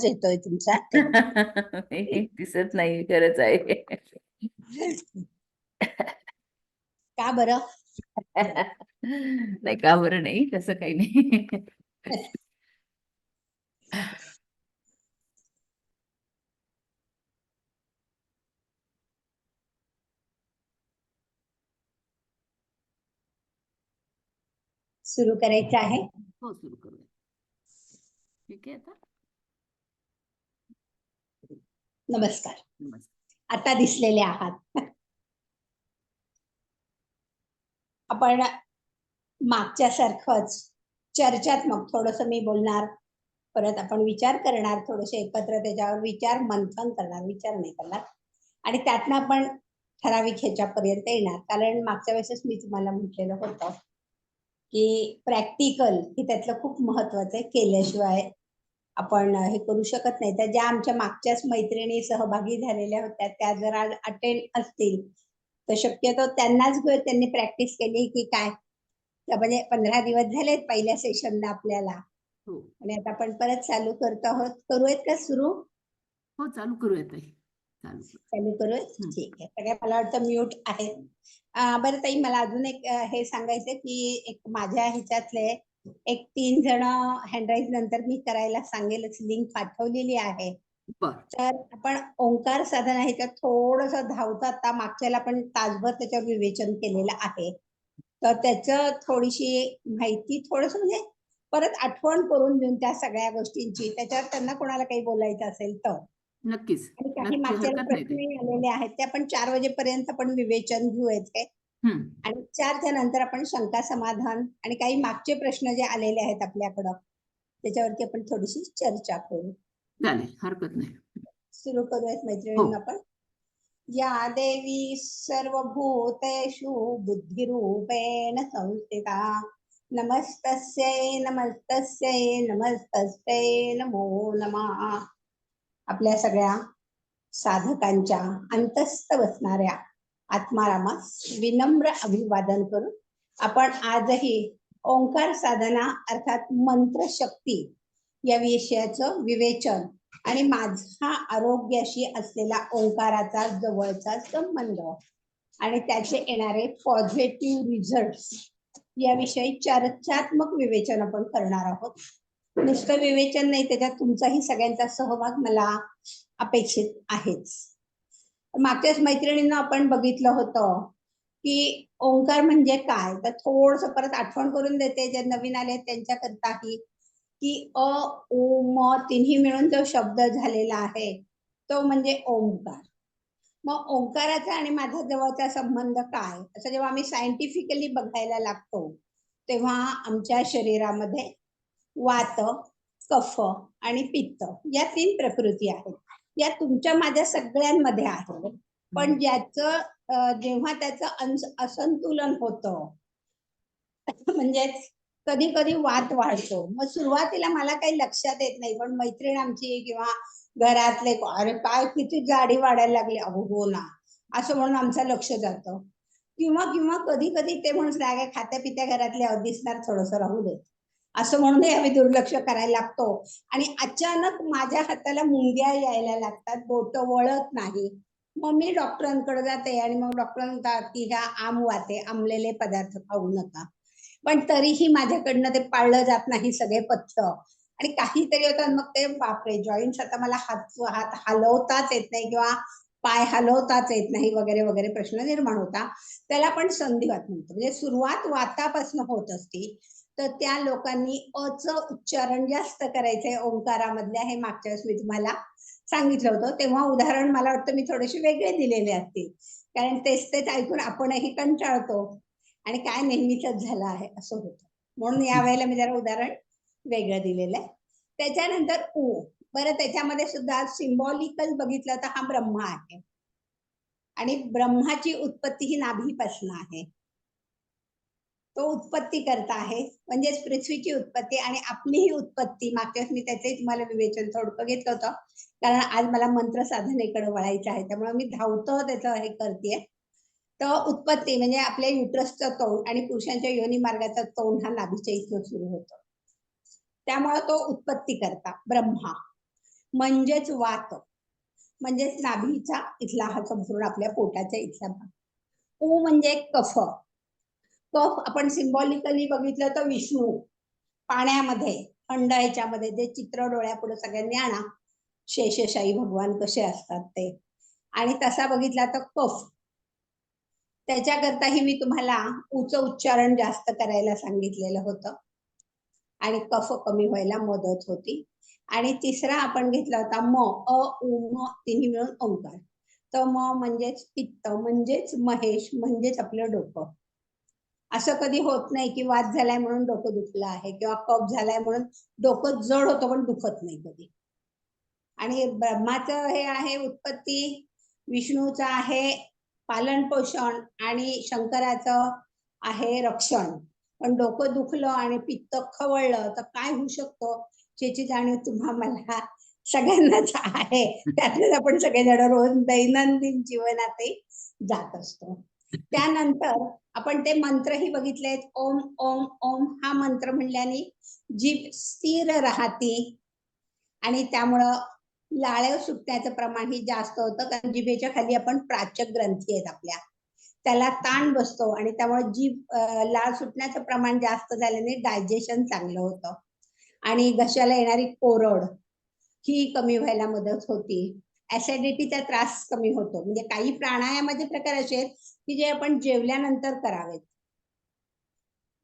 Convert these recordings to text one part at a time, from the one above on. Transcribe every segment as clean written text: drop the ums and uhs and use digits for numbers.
येतोय तुमचा. दिसत नाही, खरंच आहे. का बरं? नाही, का बरं नाही, तसं काही नाही. सुरू करायचं आहे. हो, सुरू करूया. ठीक आहे आता. नमस्कार. नमस्कार. आता दिसलेले आहात. आपण मागच्या सारखंच चर्चात्मक थोडस मी बोलणार, परत आपण विचार करणार, थोडेसे एकत्र त्याच्यावर विचार मंथन करणार, विचार नाही करणार, आणि त्यातनं आपण ठराविक ह्याच्यापर्यंत येणार. कारण मागच्या वेळेसच मी तुम्हाला म्हटलेलं होतं की प्रॅक्टिकल हे त्यातलं खूप महत्वाचं आहे. केल्याशिवाय आपण हे करू शकत नाही. तर ज्या आमच्या मागच्याच मैत्रिणी सहभागी झालेल्या होत्या त्या जर आज अटेंड असतील तर शक्यतो त्यांनाच त्यांनी प्रॅक्टिस केली की काय, म्हणजे 15 दिवस झालेत पहिल्या सेशनला आपल्याला, आणि आता आपण परत चालू करतो आहोत. करूयात का सुरू? हो, चालू करूयात. चालू करूयात. ठीक आहे. सगळ्या मला वाटतं म्यूट आहे. बरं ताई, मला अजून एक हे सांगायचं की एक माझ्या ह्याच्यातले एक 3 जण हँडराईज नंतर मी करायला सांगेलच, लिंक पाठवलेली आहे. तर आपण ओंकार साधना ह्याच्यात थोडस धावतं. आता मागच्याला आपण तासभर त्याच्यावर विवेचन केलेलं आहे, तर त्याचं थोडीशी माहिती थोडस म्हणजे परत आठवण करून देऊन त्या सगळ्या गोष्टींची, त्याच्यावर त्यांना कोणाला काही बोलायचं असेल तर नक्कीच. आणि काही मागच्या प्रश्न आलेले आहेत ते आपण 4 वाजेपर्यंत आपण विवेचन घेऊयाचे, आणि 4च्या नंतर आपण शंका समाधान आणि काही मागचे प्रश्न जे आलेले आहेत आपल्याकडं त्याच्यावरती आपण थोडीशी चर्चा करू. चालेल, हरकत नाही. सुरू करूयात मैत्रिणींना आपण. या देवी सर्वभूतेषु बुद्धिरूपेण संस्थिता नमस्तस्यै नमस्तस्यै नमस्तस्यै नमो नमः. आपल्या सगळ्या साधकांच्या अंतस्थ बसणाऱ्या आत्मारामास विनम्र अभिवादन करून आपण आजही ओंकार साधना अर्थात मंत्र शक्ती या विषयाचं विवेचन आणि माझा आरोग्याशी असलेला ओंकाराचा जवळचा संबंध आणि त्याचे येणारे पॉझिटिव्ह रिझल्ट याविषयी चर्चात्मक विवेचन आपण करणार आहोत. नुसतं विवेचन नाही, त्याच्यात तुमचाही सगळ्यांचा सहभाग मला अपेक्षित आहेच. मागच्याच मैत्रिणींना आपण बघितलं होतं की ओंकार म्हणजे काय, तर थोडस परत आठवण करून देते जे नवीन आले त्यांच्याकरताही की अ ओ म तिन्ही मिळून जो शब्द झालेला आहे तो म्हणजे ओंकार. मग ओंकाराचा आणि माझा जवळचा संबंध काय, असं जेव्हा आम्ही सायंटिफिकली बघायला लागतो तेव्हा आमच्या शरीरामध्ये वात, कफ आणि पित्त या 3 प्रकृती आहेत. या तुमच्या माझ्या सगळ्यांमध्ये आहे, पण ज्याचं जेव्हा त्याचं असंतुलन होतं म्हणजे कधी कधी वात वाढतो. मग सुरुवातीला मला काही लक्षात येत नाही, पण मैत्रीण आमची किंवा घरातले अरे काय किती जाडी वाढायला लागली, अहो हो ना, असं म्हणून आमचं लक्ष जातं. किंवा किंवा कधी कधी ते म्हणून काय खात्या पित्या घरातले दिसणार थोडस राहू देत असं म्हणूनही आम्ही दुर्लक्ष करायला लागतो, आणि अचानक माझ्या हाताला मुंग्या यायला लागतात, बोट वळत नाही. मग मी डॉक्टरांकडे जाते आणि मग डॉक्टर म्हणतात की ह्या आम वाते, आंबलेले पदार्थ खाऊ नका. पण तरीही माझ्याकडनं ते पाळलं जात नाही सगळे पथ्य, आणि काहीतरी होतं मग ते बापरे जॉईंट्स, आता मला हात हलवताच येत नाही किंवा पाय हलवताच येत नाही वगैरे वगैरे प्रश्न निर्माण होता. त्याला आपण संधिवात म्हणतो. म्हणजे सुरुवात वातापासून होत असते. तर त्या लोकांनी अचं उच्चारण जास्त करायचंय ओंकारामधल्या, हे मागच्या वेळेस मी तुम्हाला सांगितलं होतं. तेव्हा उदाहरण मला वाटतं मी थोडेसे वेगळे दिलेले असतील, कारण तेच तेच ऐकून आपणही कंटाळतो आणि काय नेहमीच झालं आहे असं होतं. म्हणून या वेळेला मी जरा उदाहरण वेगळं दिलेलं आहे. त्याच्यानंतर ऊ. बरं, त्याच्यामध्ये सुद्धा सिम्बॉलिकल बघितलं तर हा ब्रह्मा आहे, आणि ब्रह्माची उत्पत्ती ही नाभीपासून आहे. तो उत्पत्ती करता आहे, म्हणजेच पृथ्वीची उत्पत्ती आणि आपलीही उत्पत्ती. मागच्या मी त्याचंही तुम्हाला विवेचन थोडकं घेतलं होतं, कारण आज मला मंत्र साधनेकडे वळायचं आहे, त्यामुळे मी धावतं त्याचं हे करतेय. तर उत्पत्ती म्हणजे आपल्या युट्रसचं तोंड आणि पुरुषांच्या योनी मार्गाचा तोंड हा नाभीच्या इथं सुरू होतो, त्यामुळे तो उत्पत्ती करता ब्रह्मा. म्हणजेच वात, म्हणजेच नाभीचा इथला हा संपूर्ण आपल्या पोटाच्या इथला भाग. उ म्हणजे कफ. कफ आपण सिम्बॉलिकली बघितलं तर विष्णू पाण्यामध्ये थंड ह्याच्यामध्ये जे चित्र डोळ्यापुढे सगळ्यांनी आणा, शेषशाही भगवान कसे असतात ते, आणि तसा बघितला तर कफ. त्याच्याकरताही मी तुम्हाला उच उच्चारण जास्त करायला सांगितलेलं होतं आणि कफ कमी व्हायला मदत होती. आणि तिसरा आपण घेतला होता म, अ उ म तिन्ही मिळून ओंकार. तर म म्हणजेच पित्त, म्हणजेच महेश, म्हणजेच आपलं डोकं. असं कधी होत नाही की वात झालाय म्हणून डोकं दुखलं आहे किंवा कफ झालाय म्हणून डोकं जड होतं पण दुखत नाही कधी. आणि ब्रह्माचं हे आहे उत्पत्ती, विष्णूचं आहे पालन पोषण, आणि शंकराचं आहे रक्षण. पण डोकं दुखलं आणि पित्त खवळलं तर काय होऊ शकतो याची जाणीव तुम्हा मला सगळ्यांनाच आहे. त्यातच आपण सगळेजण रोज दैनंदिन जीवनातही जात असतो. त्यानंतर आपण ते मंत्रही बघितलेत. ओम ओम ओम हा मंत्र म्हणल्याने जीभ स्थिर राहते आणि त्यामुळं लाळ सुटण्याचं प्रमाण ही जास्त होतं, कारण जिभेच्या खाली आपण प्राचक ग्रंथी आहेत आपल्या, त्याला ताण बसतो आणि त्यामुळे जीभ लाळ सुटण्याचं प्रमाण जास्त झाल्याने डायजेशन चांगलं होतं आणि घशाला येणारी कोरड ही कमी व्हायला मदत होती. ऍसिडिटीचा त्रास कमी होतो. म्हणजे काही प्राणायामाचे प्रकार असे आहेत की जे आपण जेवल्यानंतर करावेत.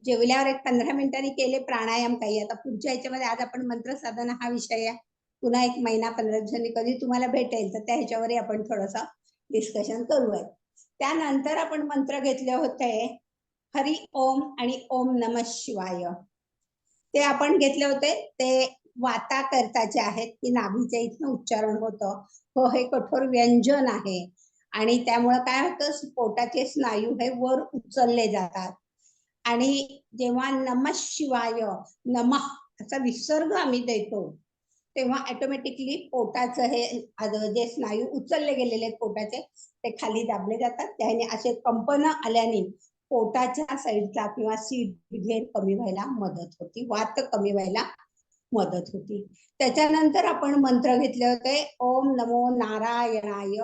जेवल्यावर एक 15 मिनिटांनी केले प्राणायाम काही. आता पुढच्या ह्याच्यामध्ये आज आपण मंत्र साधना हा विषय आहे, पुन्हा एक महिना 15 दिवसांनी कधी तुम्हाला भेटेल तर त्या ह्याच्यावरही आपण थोडंसं डिस्कशन करूयात. त्यानंतर आपण मंत्र घेतले होते हरी ओम आणि ओम नमः शिवाय. ते आपण घेतले होते ते वाता करताचे आहेत की नाभीच्या इथनं उच्चारण होतं. हो, हे कठोर व्यंजन आहे आणि त्यामुळे काय होतं पोटाचे स्नायू हे वर उचलले जातात. आणि जेव्हा नमः शिवाय नमः असा विसर्ग आम्ही देतो तेव्हा ऑटोमॅटिकली पोटाचं हे जे स्नायू उचलले गेलेले आहेत पोटाचे ते खाली दाबले जातात. त्याने असे कंपन आल्याने पोटाच्या साईडला किंवा सीट घेर कमी व्हायला मदत होती, वात कमी व्हायला मदत होती. त्याच्यानंतर आपण मंत्र घेतले होते ओम नमो नारायणाय,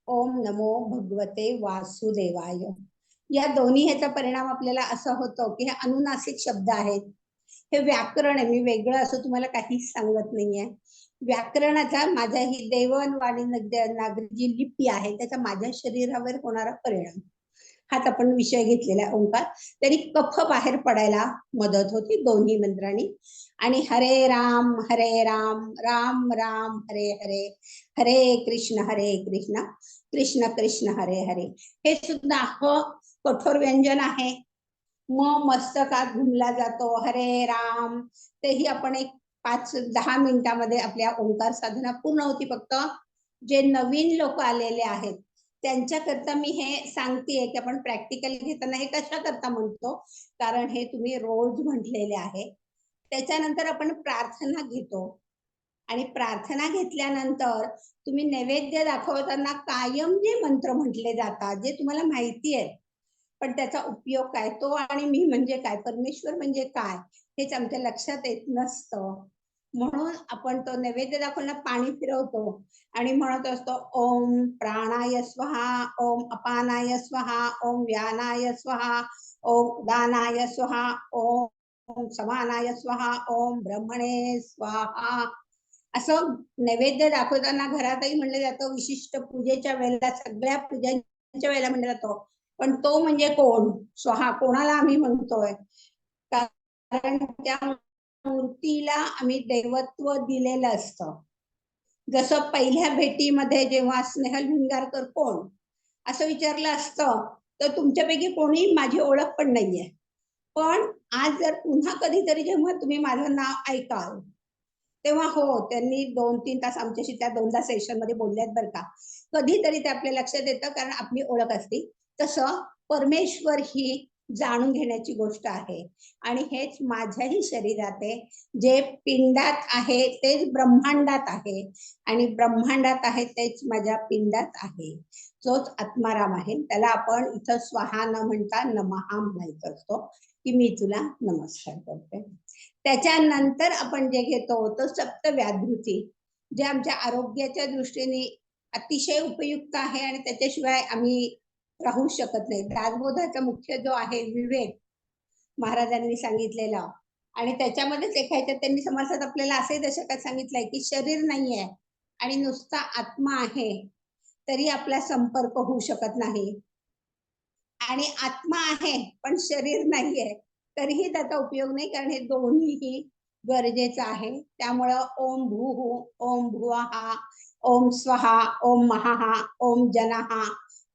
ओम नमो भगवते वासुदेवाय. या दोन्ही ह्याचा परिणाम आपल्याला असा होतो की हे अनुनासिक शब्द आहेत, हे व्याकरण आहे. मी वेगळं असं तुम्हाला काहीच सांगत नाहीये. व्याकरणाचा माझ्या ही देवनवाणी नागरी जी लिपी आहे त्याचा माझ्या शरीरावर होणारा परिणाम हाच आपण विषय घेतलेला आहे ओंकार. तरी कफ बाहेर पडायला मदत होती दोन्ही मंत्रांनी. आणि हरे राम राम राम हरे हरे, हरे कृष्ण कृष्ण कृष्ण हरे हरे. हे सुद्धा कठोर व्यंजन आहे. मस्तकात घुमला जातो हरे राम. तेही आपण एक 5-10 मिनिटांमध्ये आपल्या ओंकार साधना पूर्ण होती. फक्त जे नवीन लोक आलेले आहेत त्यांच्याकरता मी हे सांगतेय की आपण प्रॅक्टिकली घेताना हे कशा करता म्हणतो, कारण हे तुम्ही रोज म्हटलेले आहे. त्याच्यानंतर आपण प्रार्थना घेतो आणि प्रार्थना घेतल्यानंतर तुम्ही नैवेद्य दाखवताना कायम जे मंत्र म्हटले जातात जे तुम्हाला माहिती आहे पण त्याचा उपयोग काय तो आणि मी म्हणजे काय, परमेश्वर म्हणजे काय हेच आमच्या लक्षात येत नसतं. म्हणून आपण तो नैवेद्य दाखवताना पाणी फिरवतो आणि म्हणत असतो ओम प्राणाय स्वाहा, ओम अपानाय स्वाहा, ओम व्यानाय स्वाहा, ओम उदानाय स्वाहा, ओम समानाय स्वाहा, ओम ब्रह्मणे स्वाहा. असं नैवेद्य दाखवताना घरातही म्हणलं जातं, विशिष्ट पूजेच्या वेळेला सगळ्या पूजांच्या वेळेला म्हणलं जातं. पण तो म्हणजे कोण, स्वाहा कोणाला आम्ही म्हणतोय, कारण त्या मूर्तीला आम्ही दैवत्व दिलेलं असतं. जसं पहिल्या भेटीमध्ये जेव्हा स्नेहल भिंगारकर कोण असं विचारलं असतं तर तुमच्यापैकी कोणी माझी ओळख पण नाहीये. पण आज जर पुन्हा कधीतरी जेव्हा तुम्ही माझं नाव ऐकाल तेव्हा हो त्यांनी 2-3 तास आमच्याशी त्या 2दा सेशन मध्ये बोलल्यात बरं का. कधीतरी ते आपल्या लक्षात येतं कारण आपली ओळख असते. तसं परमेश्वर ही जाणून घेण्याची गोष्ट आहे आणि हेच माझ्याही शरीरात आहे. जे पिंडात आहे तेच ब्रह्मांडात आहे आणि ब्रह्मांडात आहे तेच माझ्या पिंडात आहे. तोच आत्माराम आहे. त्याला आपण इथं स्वाहा न म्हणता नमहा म्हणायचं असतो की मी तुला नमस्कार करते. त्याच्यानंतर आपण जे घेतो तो सप्तव्याधृती. जे आमच्या आरोग्याच्या दृष्टीने अतिशय उपयुक्त आहे आणि त्याच्याशिवाय आम्ही राहू शकत नाही. दासबोधाचा मुख्य जो आहे विवेक महाराजांनी सांगितलेला, आणि त्याच्यामध्येच एखाद्या त्यांनी समासात आपल्याला असे दशकात सांगितलंय की शरीर नाहीये आणि नुसता आत्मा आहे तरी आपला संपर्क होऊ शकत नाही, आणि आत्मा आहे पण शरीर नाहीये तरीही त्याचा उपयोग नाही, कारण हे दोन्हीही गरजेचं आहे. त्यामुळं ओम भूः ओम भुवः ओम स्वहा ओम महाहा ओम जनहा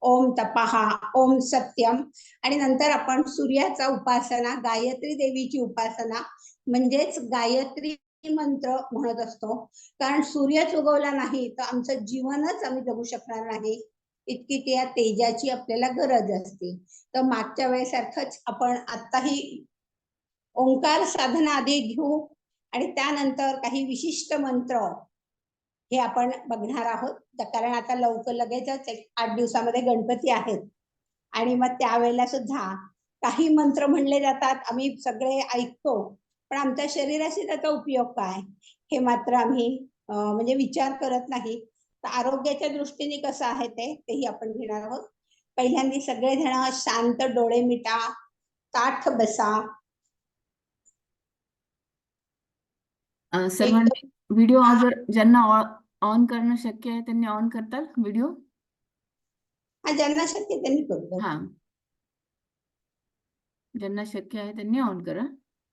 ओम तपहा ओम सत्यम, आणि नंतर आपण सूर्याचा उपासना, गायत्री देवीची उपासना म्हणजेच गायत्री मंत्र म्हणत असतो. कारण सूर्यच उगवला नाही तर आमचं जीवनच आम्ही जगू शकणार नाही, इतकी त्या तेजाची आपल्याला गरज असते. तर मागच्या वेळेसारखंच आपण आताही ओंकार साधना आधी घेऊ आणि त्यानंतर काही विशिष्ट मंत्र हे आपण बघणार आहोत. कारण आता लवकर लगेचच 8 दिवसामध्ये गणपती आहेत आणि मग त्यावेळेला सुद्धा काही मंत्र म्हणले जातात, आम्ही सगळे ऐकतो, पण आमच्या शरीराशी त्याचा उपयोग काय हे मात्र आम्ही म्हणजे विचार करत नाही. तर आरोग्याच्या दृष्टीने कसं आहे तेही आपण घेणार आहोत. पहिल्यांदा सगळेजण शांत डोळे मिटा, ताठ बसा. सर्वांनी व्हिडिओ जर ज्यांना ऑन करणं शक्य आहे त्यांनी ऑन करताल व्हिडिओ. ज्यांना शक्य त्यांनी करतो. हा, ज्यांना शक्य आहे त्यांनी ऑन करा.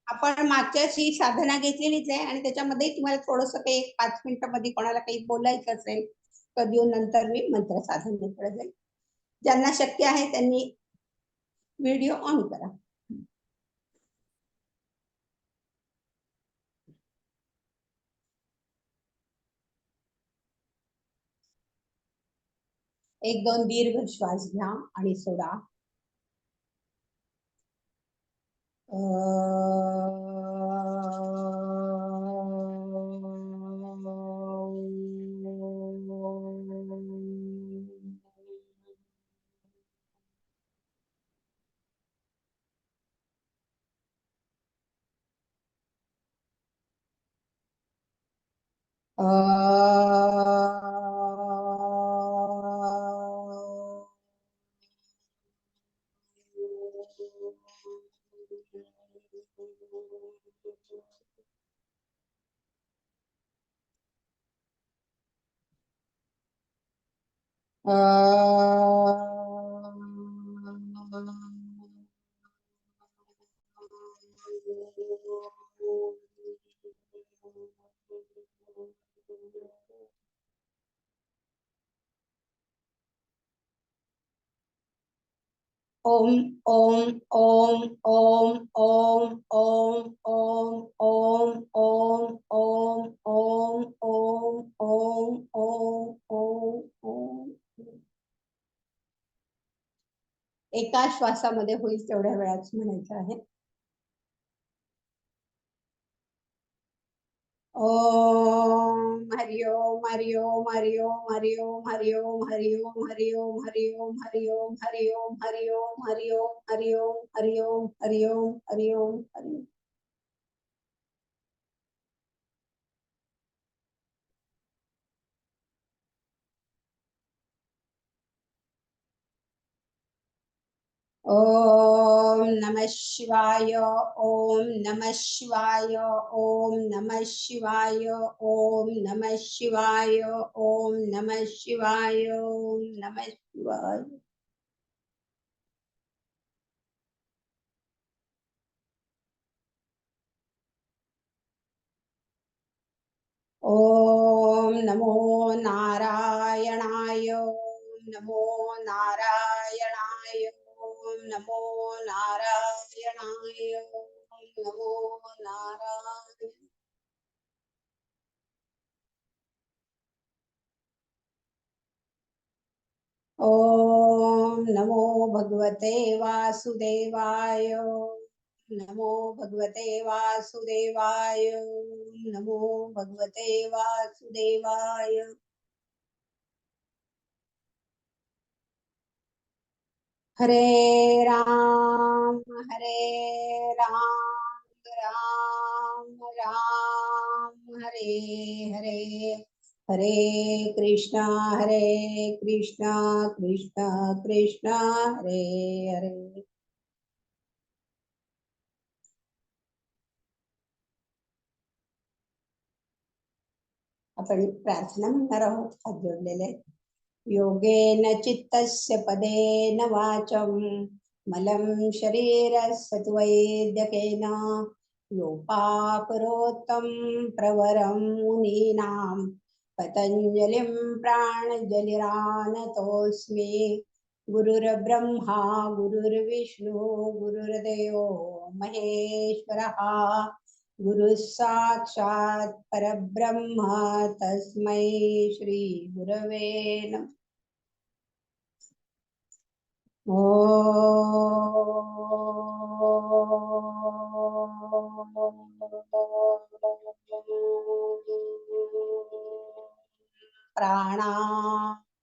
आपण मागच्याची साधना घेतलेलीच आहे आणि त्याच्यामध्ये तुम्हाला थोडस काही 5 मिनिटांमध्ये कोणाला काही बोलायचं असेल तर देऊन नंतर मी मंत्र साधनेकडे जाईल. ज्यांना शक्य आहे त्यांनी व्हिडिओ ऑन करा. एक दोन दीर्घ श्वास घ्या आणि सोडा. ओम ओम ओम ओम ओम ओम ओम ओम ओम ओम ओम ओम ओम ओम ओम ओम. एका श्वासामध्ये होईल तेवढ्या वेळाच म्हणायचं आहे. ओम हरि ओम हरि ओम हरि ओम हरि ओम हरि ओम हरि ओम हरि ओम हरि ओम हरि ओम हरि ओम हरि ओम हरि ओम हरि ओम हरि ओम हरि ओम हरि ओम हरि ओम. ओम नमः शिवाय ओम नमः शिवाय ओम नमः शिवाय ओम नमः शिवाय ओम नमः शिवाय ओम नमः शिवाय. ओम नमो नारायणाय नमो नारायणाय ओम नमो नारायणाय ओम नमो नारायण. ओम नमो भगवते वासुदेवाय नमो भगवते वासुदेवाय नमो भगवते वासुदेवाय. हरे राम राम राम हरे हरे हरे कृष्णा कृष्णा कृष्णा हरे हरे. आपण प्रार्थना म्हणणार आहोत. हात जोडलेले आहेत. योगेन चित्तस्य पदेन वाचं मलं शरीरस्य तु वैद्यकेन योपाकरोत्तं प्रवरं मुनीनां पतञ्जलिं प्राणजलिरानतोऽस्मि. गुरुर्ब्रह्मा गुरुर्विष्णु गुरुर्देवो महेश्वरः गुरुः साक्षात् परब्रह्म तस्मै श्री गुरवे नमः. प्राणाय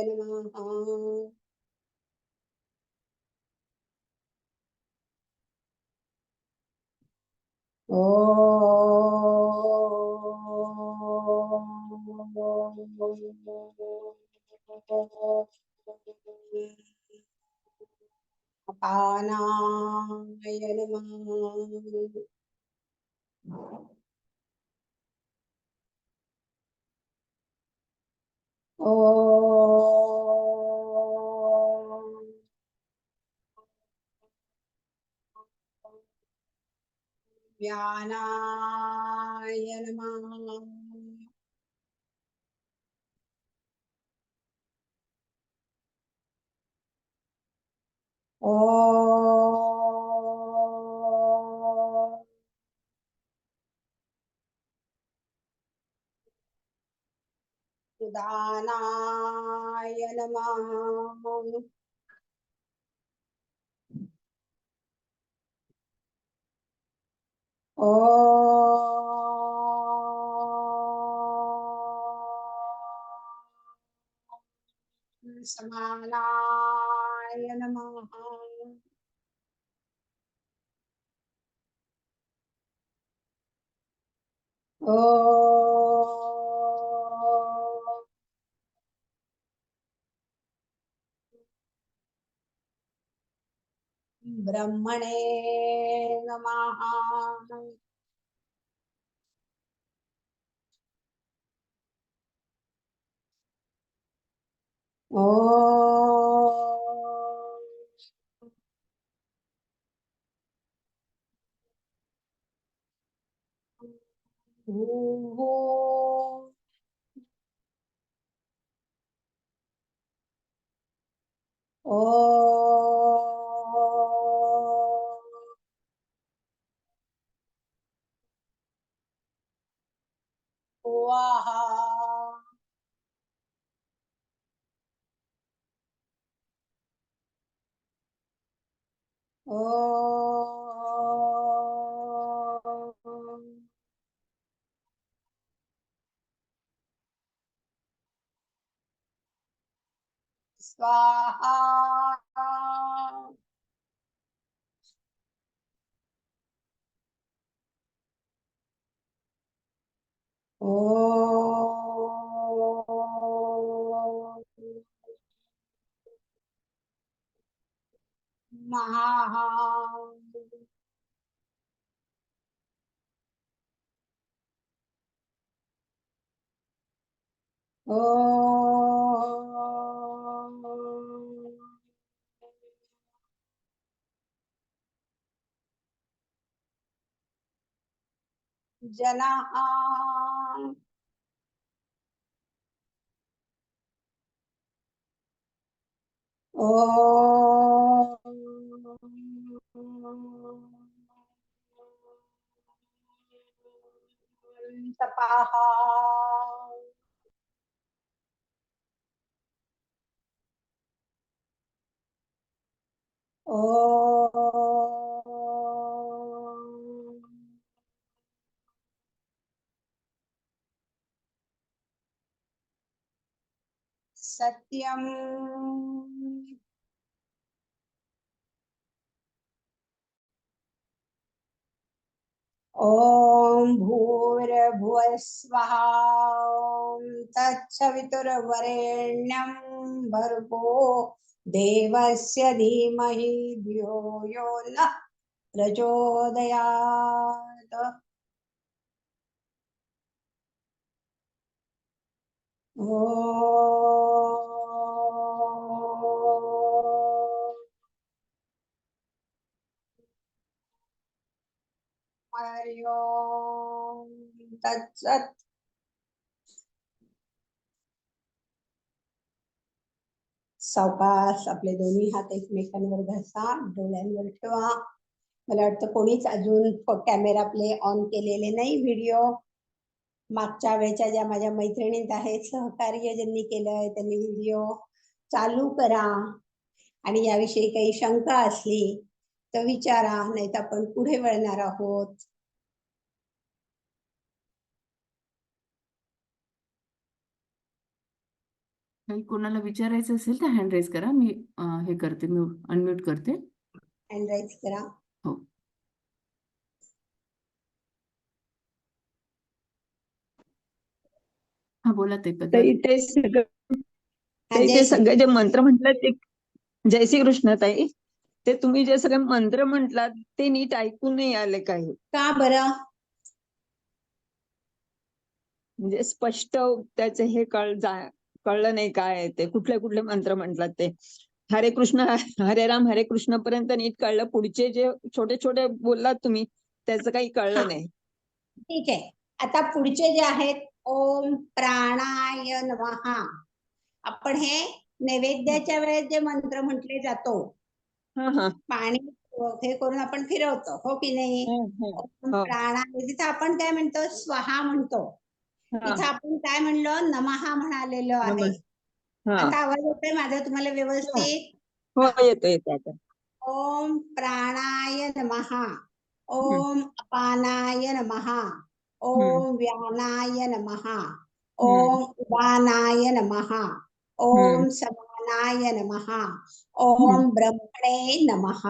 नमः. अपानाय नमः. व्यानाय नमः. उदानाय नमः. समानाय नमः. ब्रह्मणे नमः. स्वाहा. स्वाहा. महा. जनः. तपाः. सत्यम्. ॐ ओम भूर्भुवः स्वः तत्सवितुर्वरेण्यं भर्गो देवस्य धीमहि धियो यो नः प्रचोदयात्। हरि ओम तत्सत्। सावकाश आपले दोन्ही हात एकमेकांवर घसा, डोळ्यांवर ठेवा. मला वाटतं कोणीच अजून कॅमेरा प्ले ऑन केलेले नाही. व्हिडिओ मागच्या वेळेच्या ज्या माझ्या मैत्रिणींत आहेत, सहकार्य ज्यांनी केलंय त्यांनी व्हिडिओ चालू करा. आणि याविषयी काही शंका असली तर विचारा, नाही तर आपण पुढे वळणार आहोत. काही कोणाला विचारायचं असेल तर हँड रेज करा. मी हे करते, मी अनम्यूट करते. हँड राईज करा. हो. हा बोला ते ताई, ते सगळे जे मंत्र म्हटलं ते जय श्री कृष्ण ताई. ते तुम्ही जे सगळे मंत्र म्हटलात ते नीट ऐकून नाही आले काही. का बरं? म्हणजे स्पष्ट त्याचे हे कळलं नाही काय ते कुठले कुठले मंत्र म्हटलात ते. हरे कृष्ण हरे राम हरे कृष्ण पर्यंत नीट कळलं. पुढचे जे छोटे छोटे बोललात तुम्ही त्याचं काही कळलं नाही. ठीक आहे. आता पुढचे जे आहेत, ओम प्राणाय नमः. आपण हे नैवेद्याच्या वेळेस जे मंत्र म्हटले जातो, पाणी हे करून आपण फिरवतो, हो की नाही? ओम प्राणाय, तिथं आपण काय म्हणतो? स्वाहा म्हणतो. इथं आपण काय म्हणलो? नमः म्हणालेलो आहे. आता आवाज येतोय माझा तुम्हाला व्यवस्थित? हो, येतो आता. ओम प्राणाय नमः. ओम अपानाय नमः. ओम व्यानाय नमः. ओम उदानाय नमः. ओम समानाय नमः. ओम ब्रह्मणे नमः.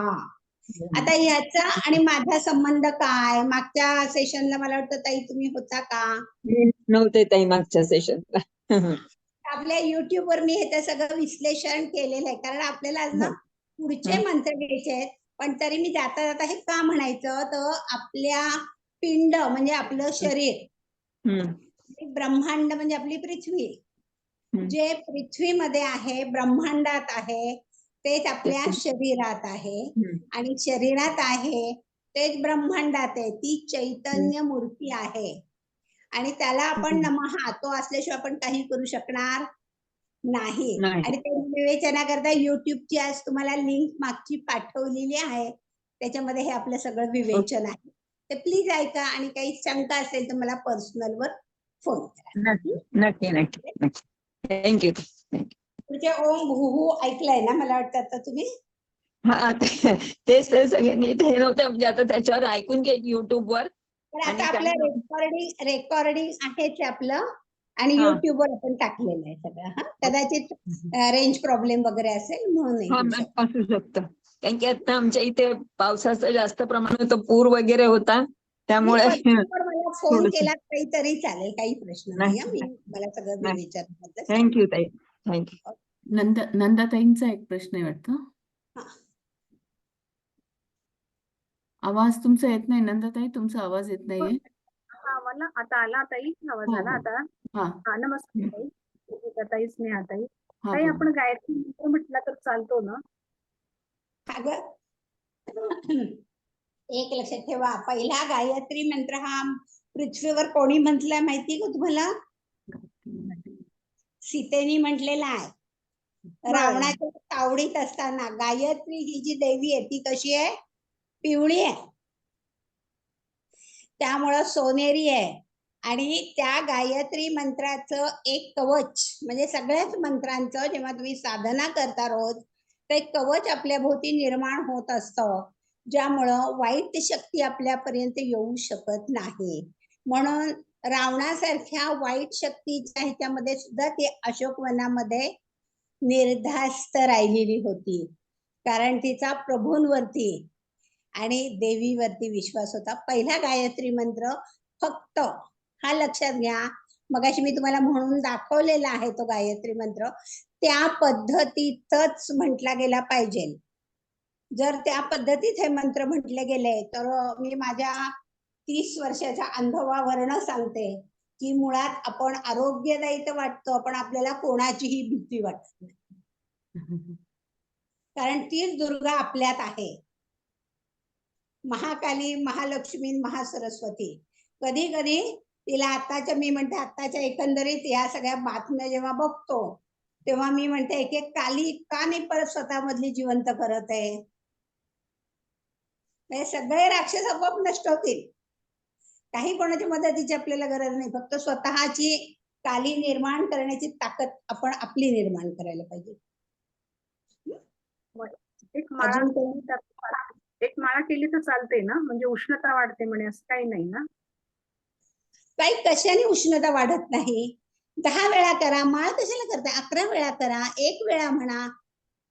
आता याचा आणि माझा संबंध काय? मागच्या सेशनला मला वाटतं ताई तुम्ही होता का? नव्हते ताई मागच्या सेशनला. आपल्या युट्यूबवर मी हे सगळं विश्लेषण केलेलं आहे, कारण आपल्याला आज ना पुढचे मंत्र घ्यायचे आहेत. पण तरी मी जाता जाता हे का म्हणायचं, तर आपल्या पिंड म्हणजे आपलं शरीर, ब्रह्मांड म्हणजे आपली पृथ्वी, जे पृथ्वीमध्ये आहे, ब्रह्मांडात आहे, तेच आपल्या शरीरात आहे. आणि शरीरात आहे तेच ब्रह्मांडात आहे. ती चैतन्य मूर्ती आहे. आणि त्याला आपण नमः, तो असल्याशिवाय आपण काही करू शकणार नाही. आणि ते विवेचनाकरता युट्यूबची आज तुम्हाला लिंक मागची पाठवलेली आहे. त्याच्यामध्ये हे आपलं सगळं विवेचन आहे. तर प्लीज ऐका, आणि काही शंका असेल तर मला पर्सनलवर फोन करा. नक्की. थँक्यू. तुझे ओम भूहू ऐकलंय ना, मला वाटतं आता तुम्ही? हा, तेच सगळे नीट हे नव्हतं, म्हणजे आता त्याच्यावर ऐकून घे युट्यूबवर. पण आता आपलं रेकॉर्डिंग आहेच आपलं, आणि युट्यूबवर आपण टाकलेलं आहे सगळं. कदाचित रेंज प्रॉब्लेम वगैरे असेल म्हणून असू शकतं. कारण की आता आमच्या इथे पावसाचं जास्त प्रमाण होतं, पूर वगैरे होता, त्यामुळे मला फोन केला तरी चालेल, काही प्रश्न नाही. मी मला सगळं विचार. थँक्यू ताई, थँक्यू. नंदाताईंचा एक प्रश्न आहे वाटतं. आवाज तुमचा येत नाही नंदाताई, तुमचा आवाज येत नाहीये. मला आता आला ताई, आवाज आला आता. हा, नमस्कार ताई. ताई स्नेहा ताई. ताई, आपण गायत्री मंत्र म्हटला तर चालतो ना? एक लक्षात ठेवा, पहिला गायत्री मंत्र हा पृथ्वीवर कोणी म्हटलाय माहिती का तुम्हाला? सीतेनी म्हटलेला आहे. रावणाच्या तावडीत असताना. गायत्री ही जी देवी आहे ती कशी आहे? पिवळी आहे, त्यामुळं सोनेरी आहे. आणि त्या गायत्री मंत्राचं एक कवच, म्हणजे सगळ्याच मंत्रांचं जेव्हा तुम्ही साधना करता रोज, ते कवच आपल्या भोवती निर्माण होत असतं, ज्यामुळं वाईट शक्ती आपल्यापर्यंत येऊ शकत नाही. म्हणून रावणासारख्या वाईट शक्तीच्या ह्याच्यामध्ये सुद्धा ती अशोकवनामध्ये निर्धास्त राहिलेली होती, कारण तिचा प्रभूंवरती आणि देवीवरती विश्वास होता. पहिला गायत्री मंत्र फक्त हा लक्षात घ्या, मगाशी मी तुम्हाला म्हणून दाखवलेला आहे तो गायत्री मंत्र त्या पद्धतीतच म्हटला गेला पाहिजे. जर त्या पद्धतीत हे मंत्र म्हटले गेले तर मी माझ्या 30 वर्षाच्या अनुभवावरनं सांगते की मुळात आपण आरोग्यदायी तर वाटतो, पण आपल्याला कोणाचीही भीती वाटत नाही. कारण तीच दुर्गा आपल्यात आहे. महाकाली, महालक्ष्मी, महासरस्वती. कधी कधी तिला आताच्या, मी म्हणते आताच्या एकंदरीत या सगळ्या बातम्या जेव्हा बघतो तेव्हा मी म्हणते एक एक काली का नाही परत स्वतःमधली जिवंत करत आहे. सगळे राक्षस आपोआप नष्ट होतील. काही कोणाची मदतीची आपल्याला गरज नाही, फक्त स्वतःची काली निर्माण करण्याची ताकद आपण आपली निर्माण करायला पाहिजे. एक माळा केली तर चालते ना, म्हणजे उष्णता वाढते म्हणे, असं काही नाही ना? काही कशाने उष्णता वाढत नाही. 10 वेळा करा, माळ कशाला करता, 11 वेळा करा, 1 वेळा म्हणा.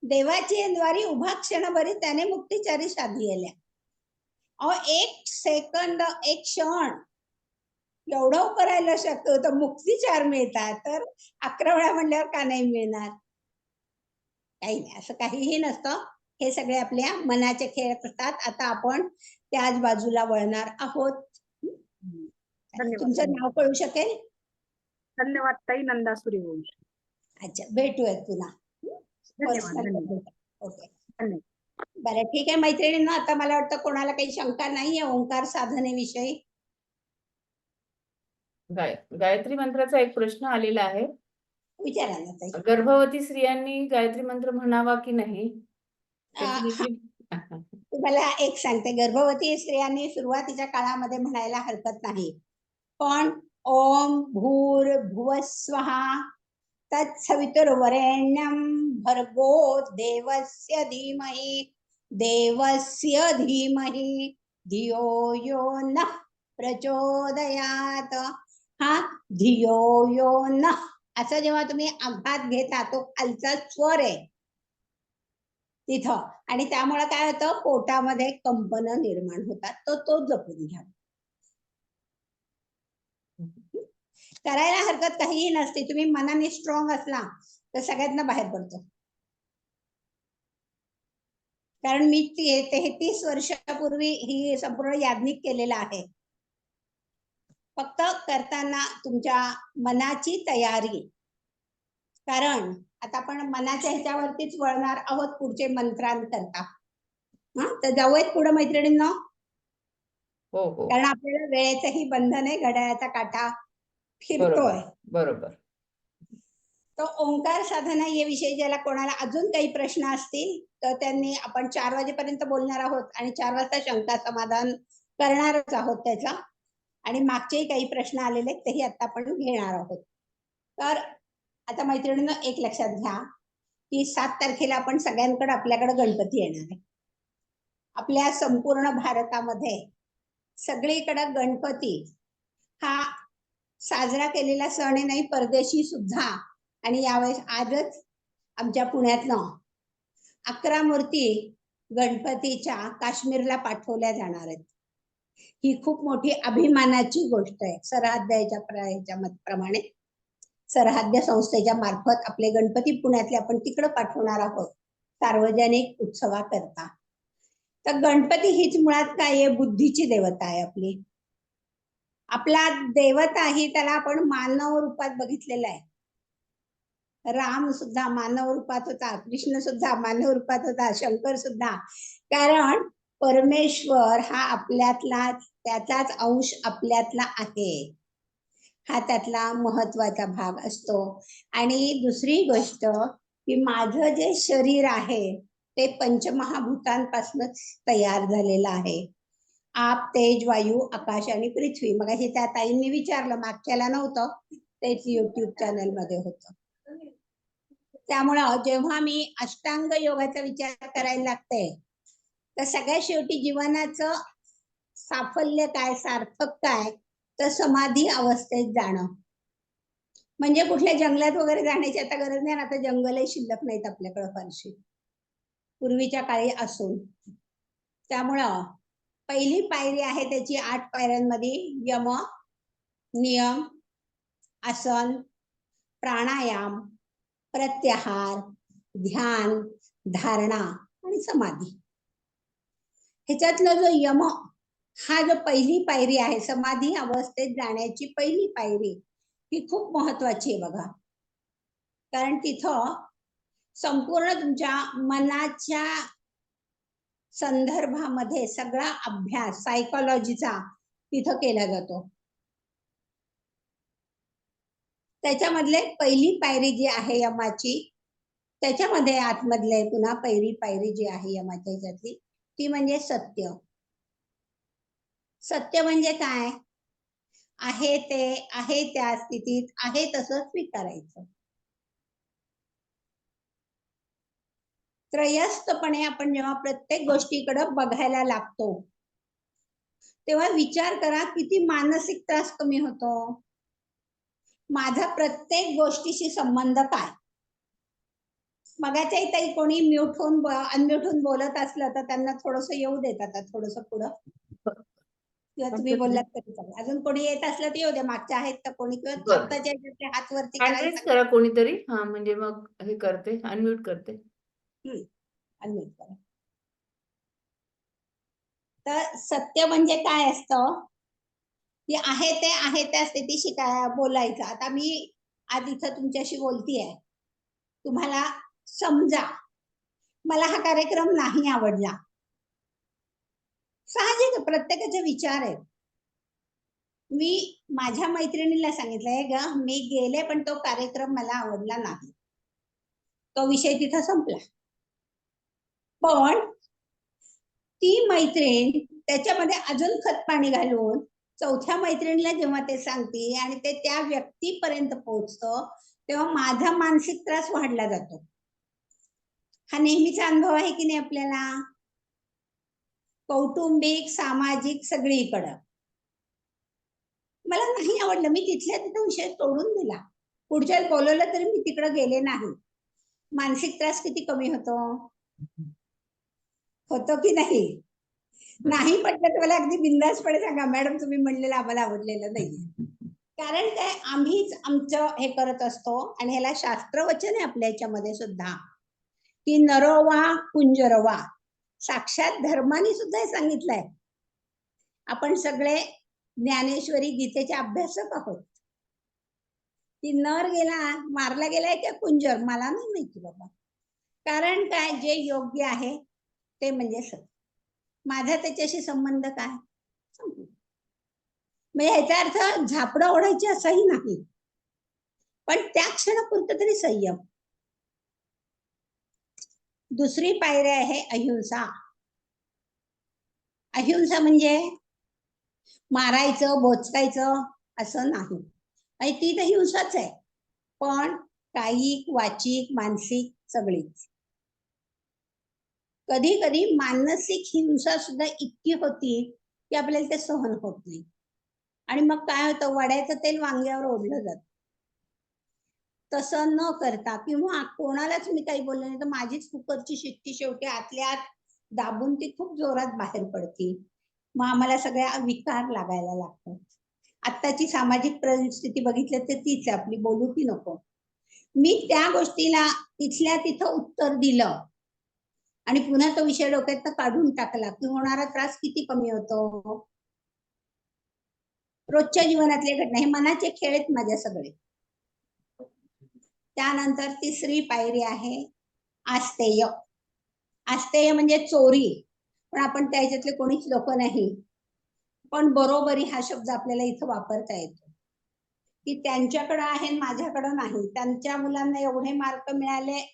देवाची द्वारी उभा क्षण बरी त्याने मुक्तीचारी साधियल्या. अहो 1 सेकंद, 1 क्षण एवढं करायला शकतो तर मुक्तीचार मिळतात, तर 11 वेळा म्हणल्यावर का नाही मिळणार? काही नाही, असं काहीही नसतं. हे सगळे आपल्या मनाचे खेळ असतात. आता आपण त्याच बाजूला वळणार आहोत. तुमचं नाव कळू शकेल? धन्यवाद ताई, नंदा सूर्यवंशी. अच्छा, भेटूयात पुन्हा. ओके, बरं ठीक आहे मैत्रिणींनो. आता मला वाटतं कोणाला काही शंका नाहीये ओंकार साधनेविषयी. गायत्री मंत्राचा एक प्रश्न आलेला आहे, विचारा ना ताई. गर्भवती स्त्रियांनी गायत्री मंत्र म्हणावा की नाही? तुम्हाला एक सांगते, गर्भवती स्त्रियांनी सुरुवातीच्या काळामध्ये म्हणायला हरकत नाही, पण ओम भूर्भुवस्वः तत्सवितुर्वरेण्यं भर्गो देवस्य धीमहि धियो यो नः प्रचोदयात. हा धियो यो नः असं जेव्हा तुम्ही आघात घेता तो खालचा स्वर आहे तिथं, आणि त्यामुळे काय होतं, पोटामध्ये कंपन निर्माण होतात. तो जपून घ्या. करायला हरकत काहीही नसते. तुम्ही मनाने स्ट्रॉंग असला तर सगळ्यांना बाहेर पडतो. कारण मी 33 वर्षापूर्वी ही संपूर्ण याज्ञिक केलेला आहे. फक्त करताना तुमच्या मनाची तयारी, कारण आता आपण मनाच्या ह्याच्यावरतीच वळणार आहोत पुढचे मंत्रांकरता. तर जाऊयात पुढे मैत्रिणींनो. कारण आपल्याला वेळेचंही बंधन आहे, घड्याळाचा काटा फिरतोय. बरोबर. तो ओंकार साधना या विषयी ज्याला कोणाला अजून काही प्रश्न असतील तर त्यांनी, आपण 4 वाजेपर्यंत बोलणार आहोत आणि 4 वाजता शंका समाधान करणारच आहोत त्याचा. आणि मागचेही काही प्रश्न आलेले तेही आता आपण घेणार आहोत. तर आता मैत्रिणींनो एक लक्षात घ्या की 7 तारखेला आपण सगळ्यांकडे, आपल्याकडे गणपती येणार आहे. आपल्या संपूर्ण भारतामध्ये सगळीकडे गणपती हा साजरा केलेला सण नाही, परदेशी सुद्धा. आणि यावेळेस आजच आमच्या पुण्यातनं 11 मूर्ती गणपतीच्या काश्मीरला पाठवल्या जाणार आहेत. ही खूप मोठी अभिमानाची गोष्ट आहे. सरहद्दाच्या प्रमाणे सरहद्द संस्थेच्या मार्फत आपले गणपती पुण्यातले आपण तिकडे पाठवणार आहोत सार्वजनिक उत्सवाकरता. तर गणपती हीच मुळात काय आहे, बुद्धीची देवता आहे आपली. आपला देवता ही त्याला आपण मानव रूपात बघितलेला आहे. राम सुद्धा मानव रूपात होता, कृष्ण सुद्धा मानव रूपात होता, शंकर सुद्धा. कारण परमेश्वर हा आपल्यातला, त्याचाच अंश आपल्यातला आहे. हा त्यातला महत्वाचा भाग असतो. आणि दुसरी गोष्ट की माझं जे शरीर आहे ते पंचमहाभूतांपासूनच तयार झालेलं आहे. आप, तेज, वायू, आकाश आणि पृथ्वी. मग हे त्या ताईंनी विचारलं, मागच्याला नव्हतं, तेच युट्यूब चॅनल मध्ये होतं. त्यामुळं जेव्हा मी अष्टांग योगाचा विचार करायला लागते तर सगळ्यात शेवटी जीवनाचं साफल्य काय, सार्थक काय, तर समाधी अवस्थेत जाणं. म्हणजे कुठल्या जंगलात वगैरे जाण्याची आता गरज नाही. आता जंगलही शिल्लक नाहीत आपल्याकडे फारशी, पूर्वीच्या काळी असून. त्यामुळं पहिली पायरी आहे त्याची 8 पायऱ्यांमध्ये यम, नियम, आसन, प्राणायाम, प्रत्याहार, ध्यान, धारणा आणि समाधी. ह्याच्यातला जो यम हा जो पहिली पायरी आहे, समाधी अवस्थेत जाण्याची पहिली पायरी, ही खूप महत्वाची आहे बघा. कारण तिथं संपूर्ण तुमच्या मनाच्या संदर्भामध्ये सगळा अभ्यास सायकोलॉजीचा तिथं केला जातो. त्याच्यामधले पहिली पायरी जी आहे यमाची, त्याच्यामध्ये आतमधले पुन्हा पहिली पायरी जी आहे यमाच्या ह्याच्यातली, ती म्हणजे सत्य. सत्य म्हणजे काय? आहे ते आहे त्या स्थितीत आहे तसं स्वीकारायचं. त्रयस्थपणे आपण जेव्हा प्रत्येक गोष्टीकडे बघायला लागतो तेव्हा विचार करा किती मानसिक त्रास कमी होतो. माझा प्रत्येक गोष्टीशी संबंध काय? मगाच्या इथे कोणी म्यूट होऊन अनम्यूट होऊन बोलत असलं तर त्यांना थोडस येऊ देतात, थोडस पुढं, किंवा तुम्ही बोललात तरी चालेल. अजून कोणी येत असलं तर येऊ द्या. मागच्या आहेत का कोणी, किंवा आत्ताच्या ह्याच्यातले हात वरती ऍड्रेस करा कोणीतरी. हा म्हणजे मग हे करते, अनम्यूट करते. अनम्यूट करा. तर सत्य म्हणजे काय असतं की आहे त्या स्थितीशी काय बोलायचं. आता मी आज इथं तुमच्याशी बोलतीये, तुम्हाला समजा मला हा कार्यक्रम नाही आवडला. साहजिक प्रत्येकाचे विचार आहेत. मी माझ्या मैत्रिणीला सांगितलंय ग मी गेले पण तो कार्यक्रम मला आवडला नाही, तो विषय तिथं संपला. पण ती मैत्रीण त्याच्यामध्ये अजून खत पाणी घालून चौथ्या मैत्रिणीला जेव्हा ते सांगते आणि ते त्या व्यक्तीपर्यंत पोहोचतं तेव्हा माझा मानसिक त्रास वाढला जातो. हा नेहमीचा अनुभव आहे की नाही आपल्याला, कौटुंबिक सामाजिक सगळीकडं. मला नाही आवडलं, मी तिथल्या तिथं विषय सोडून दिला, पुढच्या बोलवलं तरी मी तिकडे गेले नाही. मानसिक त्रास किती कमी होतो की नाही? नाही पटलं तर मला अगदी बिंदासपणे सांगा, मॅडम तुम्ही म्हणलेलं आम्हाला आवडलेलं नाही. कारण काय, आम्हीच आमचं हे करत असतो. आणि ह्याला शास्त्रवचन आहे आपल्या याच्यामध्ये सुद्धा की नरोवा कुंजरवा. साक्षात धर्माने सुद्धा हे सांगितलंय. आपण सगळे ज्ञानेश्वरी गीतेचे अभ्यासक आहोत. की नर गेला मारला गेलाय का कुंजर मला नाही माहिती बाबा. कारण काय, जे योग्य आहे ते म्हणजे सत्य. माझा त्याच्याशी संबंध काय? म्हणजे ह्याचा अर्थ झापडं ओढायची असंही नाही, पण त्या क्षणापुरतं तरी संयम. दुसरी पायरी आहे अहिंसा. अहिंसा म्हणजे मारायचं बोचकायचं असं नाही, आणि ती तर हिंसाच आहे, पण कायिक वाचिक मानसिक सगळीच. कधी कधी मानसिक हिंसा सुद्धा इतकी होती की आपल्याला ते सहन होत नाही, आणि मग काय होतं, वड्याचं तेल वांग्यावर ओढलं जात. तसं न करता, किंवा कोणालाच मी काही बोलले नाही तर माझीच कुकरची शिट्टी शेवटी आतल्या आत दाबून ती खूप जोरात बाहेर पडते, मग आम्हाला सगळ्या विकार लागायला लागतात. आत्ताची सामाजिक परिस्थिती बघितलं तर तीच आपली, बोलू की नको. मी त्या गोष्टीला तिथल्या तिथं उत्तर दिलं आणि पुन्हा तो विषय डोक्यात काढून टाकला की होणारा त्रास किती कमी होतो. रोजच्या जीवनातल्या घटना, हे मनाचे खेळ आहेत माझ्या सगळे. त्यानंतर तिसरी पायरी आहे आस्तेय. आस्तेय म्हणजे चोरी, पण आपण त्याच्यातले कोणीच लोक नाही, पण बरोबरी हा शब्द आपल्याला इथं वापरता येतो. की त्यांच्याकडे आहे माझ्याकडे नाही, त्यांच्या मुलांना एवढे मार्क मिळाले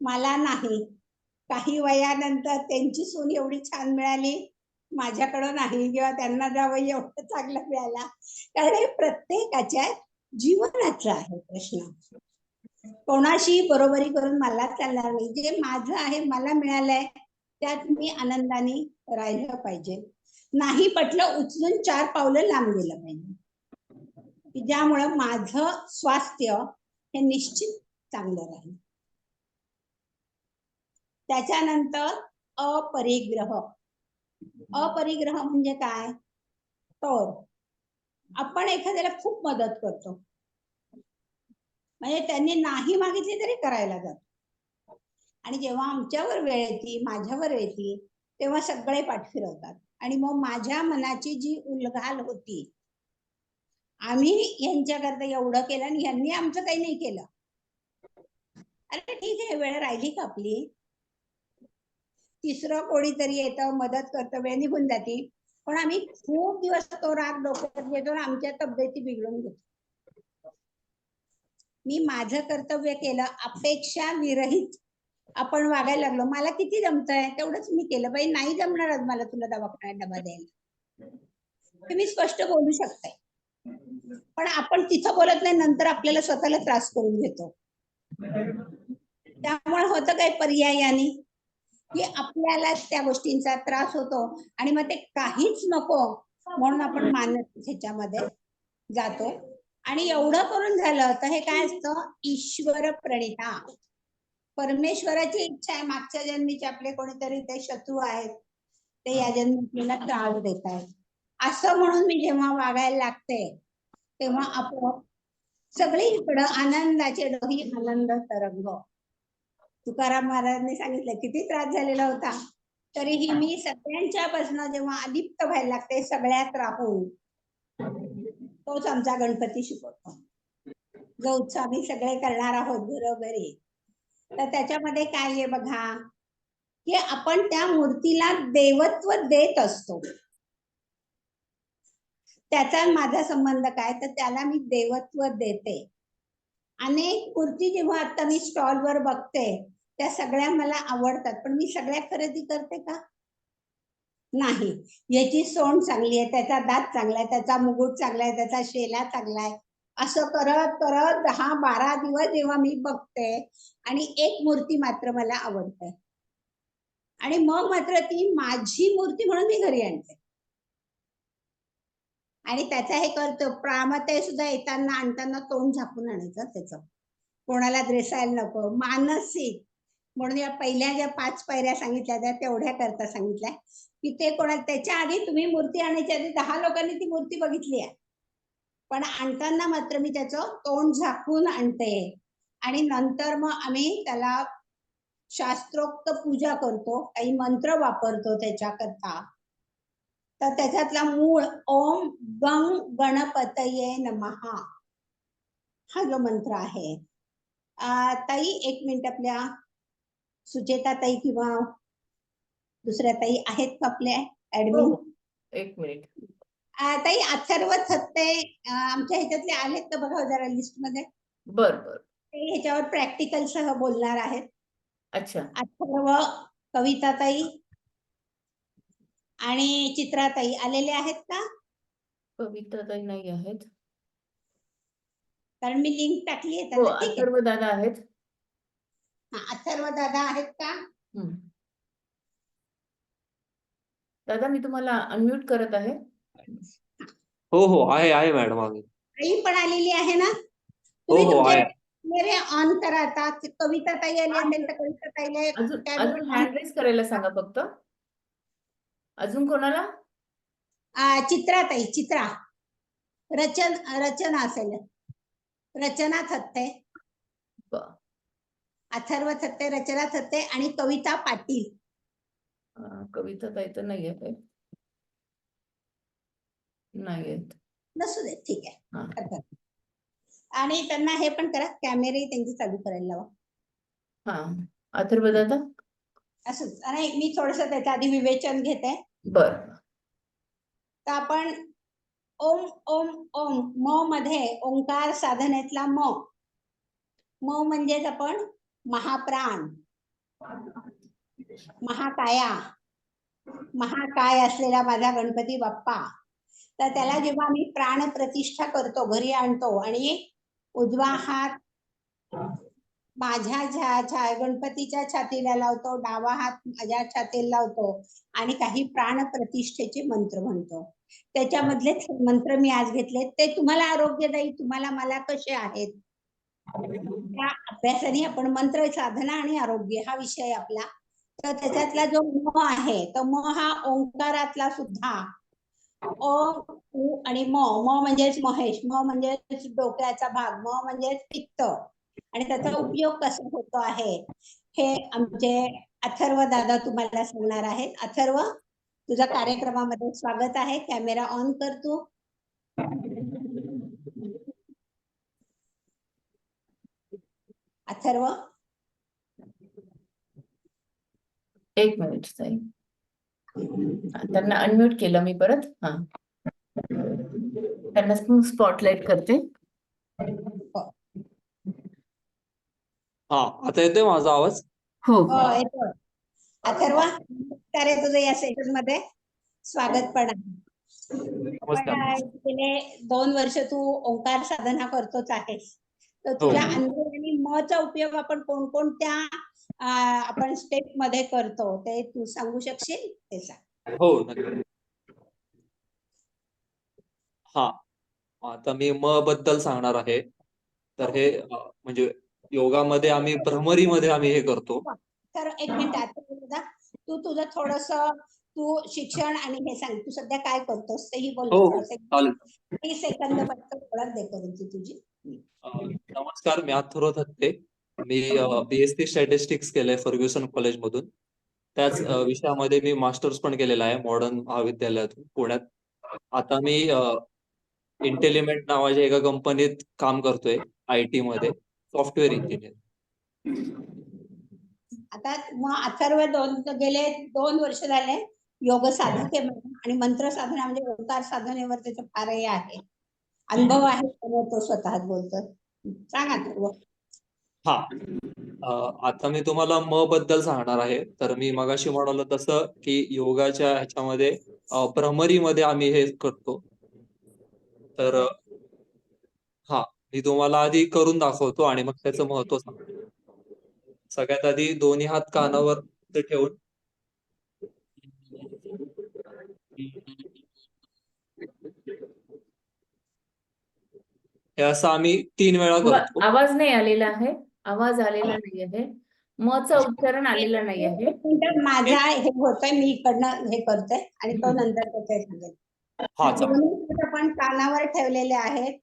मला नाही, काही वयानंतर त्यांची सून एवढी छान मिळाली माझ्याकडे नाही, किंवा त्यांना जावं एवढं चांगलं मिळाला. कारण हे प्रत्येकाच्या जीवनाचा आहे प्रश्न. कोणाशी बरोबरी करून मला चालणार नाही. जे माझं आहे मला मिळालंय त्यात मी आनंदाने राहिलं पाहिजे. नाही पटलं उचलून 4 पावलं लांब गेलं पाहिजे, की ज्यामुळं माझं स्वास्थ्य हे निश्चित चांगलं राहील. त्याच्यानंतर अपरिग्रह. अपरिग्रह म्हणजे काय? तर आपण एखाद्याला खूप मदत करतो, म्हणजे त्यांनी नाही मागितली तरी करायला जातो, आणि जेव्हा आमच्यावर वेळ येते, माझ्यावर येते, तेव्हा सगळे पाठ फिरवतात आणि मग माझ्या मनाची जी उलघाल होती, आम्ही यांच्याकरता एवढं केलं आणि यांनी आमचं काही नाही केलं. अरे ठीक आहे, वेळ राहिली का आपली? तिसरं कोणीतरी येतं, मदत करतं, वेळ निघून जाते, पण आम्ही खूप दिवस तो राग डोक्यात घेतो आणि आमच्या तब्येती बिघडून घेतो. मी माझं कर्तव्य केलं, अपेक्षा विरहित आपण वागायला लागलो. मला किती जमतंय तेवढंच मी केलं, बाई नाही जमणार आज मला तुला दवाखान्यात डबा द्यायला, ते मी स्पष्ट बोलू शकते. पण आपण तिथं बोलत नाही, नंतर आपल्याला स्वतःला त्रास करून घेतो. त्यामुळे होतं काय पर्यायाने की आपल्याला त्या गोष्टींचा त्रास होतो आणि मग ते काहीच नको म्हणून आपण मानसिक ह्याच्यामध्ये जातो. आणि एवढं करून झालं तर हे काय असतं? ईश्वर प्रणिता, परमेश्वराची इच्छा आहे, मागच्या जन्मीचे आपले कोणीतरी ते शत्रू आहेत, ते या जन्मी आपल्याला त्रास देत आहेत, असं म्हणून मी जेव्हा वागायला लागते तेव्हा आपोआप सगळीकडं आनंदाचे डोही आनंद तरंग. तुकाराम महाराजांनी सांगितलं किती त्रास झालेला होता, तरीही मी सगळ्यांच्यापासून जेव्हा अलिप्त व्हायला लागते, सगळ्यात राहून, तोच आमचा गणपती शिकवतो. जो उत्सव आम्ही सगळे करणार आहोत घरोघरी, तर त्याच्यामध्ये काय आहे बघा, की आपण त्या मूर्तीला देवत्व देत असतो. त्याचा माझा संबंध काय, तर त्याला मी देवत्व देते. अनेक मूर्ती जेव्हा आता मी स्टॉलवर बघते, त्या सगळ्या मला आवडतात, पण मी सगळ्या खरेदी करते का? नाही. याची सोंड चांगली आहे, त्याचा दात चांगला आहे, त्याचा मुकुट चांगला आहे, त्याचा शेला चांगला आहे, असं करत करत 10-12 दिवस जेव्हा मी बघते आणि एक मूर्ती मात्र मला आवडते आणि मग मात्र ती माझी मूर्ती म्हणून मी घरी आणते आणि त्याचा हे करतो. प्रामते सुद्धा येताना आणताना तोंड झाकून आणायचं त्याचं, कोणाला द्रेसायला नको. मानसिक म्हणून या पहिल्या ज्या 5 पायऱ्या सांगितल्या त्या तेवढ्या करता सांगितल्या, की ते कोणाला, त्याच्या आधी तुम्ही मूर्ती आणायच्या आधी 10 लोकांनी ती मूर्ती बघितली आहे, पण आणताना मात्र मी त्याचं तोंड झाकून आणते आणि नंतर मग आम्ही त्याला शास्त्रोक्त पूजा करतो, काही मंत्र वापरतो त्याच्याकरता. तर त्याच्यातला मूळ ओम गंग गणपतये नमः हा जो मंत्र आहे. ताई एक मिनिट, आपल्या सुचेता ताई किंवा दुसऱ्या ताई आहेत का आपल्या ऍडमिन? एक मिनिट. ताई अथर्व थत्ते आमच्या ह्याच्यातले आहेत का बघा जरा लिस्ट मध्ये. बर बर. ते ह्याच्यावर प्रॅक्टिकल सह बोलणार आहेत. अच्छा. अथर्व, कविता ताई आणि चित्रा ताई आलेले आहेत का? कविता ताई नाही आहेत, कारण मी लिंक टाकली आहे हो. त्यांना. ठीक आहे, अथर्व दादा आहेत. अथर्व दादा आहेत का? दादा मी तुम्हाला अनम्यूट करत आहे. हो हो, आहे मॅडम. आम्ही ताई पण आलेली आहे ना? हो तुम्ही हो तुमचे आहे. कॅमेरे ऑन करा. आता कविता ताई आली असेल तर कविता ताईला अजून कॅमेरा ऑन. हँड रेज करायला सांगा फक्त. अजून कोणाला? चित्रा ताई, चित्रा, रचना असेल, रचना थत्ते, अथर्व थत्ते, रचना थत्ते आणि कविता पाटील. कविता ताई तर नाही आहे, नाही आहेत. नसू दे, ठीक आहे. आणि त्यांना हे पण करा, कॅमेरे त्यांचे चालू करायला लावा. हा, अथर्व दादा असंच. आणि मी थोडस त्याच्या आधी विवेचन घेते. बर. तर आपण ओम ओम ओम म मध्ये ओंकार साधनेतला म म्हणजेच आपण महाप्राण, महाकाया, महाकाय असलेला माझा गणपती बाप्पा. तर त्याला जेव्हा आम्ही प्राण प्रतिष्ठा करतो, घरी आणतो आणि उजवा हात माझ्या गणपतीच्या छातीला लावतो, डावा हात माझ्या छातीला लावतो आणि काही प्राण प्रतिष्ठेचे मंत्र म्हणतो. त्याच्यामधले मंत्र मी आज घेतले, ते तुम्हाला आरोग्यदायी, तुम्हाला मला कसे आहेत त्या अभ्यासाने आपण मंत्र साधना आणि आरोग्य हा विषय आपला तर त्याच्यातला जो म आहे, तर म हा ओंकारातला सुद्धा अ, उ आणि म. म म्हणजेच महेश, म म्हणजेच डोक्याचा भाग, म म्हणजेच पित्त. आणि त्याचा उपयोग कसा होतो आहे हे आमचे अथर्व दादा तुम्हाला सांगणार आहेत. अथर्व, तुझा कार्यक्रमामध्ये स्वागत आहे. कॅमेरा ऑन कर तू. अथर्व, एक मिनिट ताई. त्यांना अनम्यूट केलं मी परत. हा, त्यांना स्पॉटलाइट करते. हा, आता येतोय माझा आवाज? हो हो येतो. अथर्व, नमस्कार आहे तुझं या सेशन मध्ये. स्वागत पण आहे. नमस्कार. गेले 2 वर्ष तू ओंकार साधना करतोच आहेस. तर हो तुझ्या अंदर आणि म चा उपयोग आपण कोणकोणत्या आपण स्टेप मध्ये करतो ते तू सांगू शकशील? ते सांग. हो, नक्की. हा, आता मी म बद्दल सांगणार आहे. तर हे म्हणजे योगामध्ये आम्ही भ्रमरीमध्ये आम्ही हे करतो. तर एक मिनिट आता तू तुझं थोडस तू शिक्षण आणि हे सांग. तू सध्या काय करतोस तेही बोल. हो, चालेल. 30 सेकंद फक्त ओळख दे करून ती तुझी. नमस्कार, मी अथर्व थत्ते. मी BSc स्टॅटिस्टिक्स केलंय फर्ग्युसन कॉलेजमधून. त्याच विषयामध्ये मी मास्टर्स पण केलेला आहे मॉडर्न महाविद्यालयातून पुण्यात. आता मी इंटेलिमेंट नावाच्या एका कंपनीत काम करतोय IT मध्ये, सॉफ्टवेअर इंजिनियर. आता मग अथर्व गेले 2 वर्ष झाले योग साधक आहे आणि मंत्र साधना म्हणजे ओंकार साधनेवर त्याचं फार हे आहे, अनुभव आहे, तो स्वतःच बोलतोय. सांग अथर्व. हा, आता मी तुम्हाला म बद्दल सांगणार आहे. तर मी मगाशी म्हणालो तसं की योगाच्या ह्याच्यामध्ये भ्रमरीमध्ये आम्ही हे करतो. तर हा, मी तुम्हाला आधी करून दाखवतो आणि मग त्याचं महत्व सांगतो. सगळ्यात आधी दोन्ही हात कानावर ठेवून हे असं आम्ही 3 वेळा करतो. आवाज नाही आलेला आहे. आवाज आलेला नाही आहे. मचं उच्चारण आलेलं नाही आहे. एक मिनिट, माझा हे होतंय, मी इकडनं हे करतोय आणि तो नंतर त्याचे सांगेल. हा, चालेल. दोन्ही आपण कानावर ठेवलेले आहेत.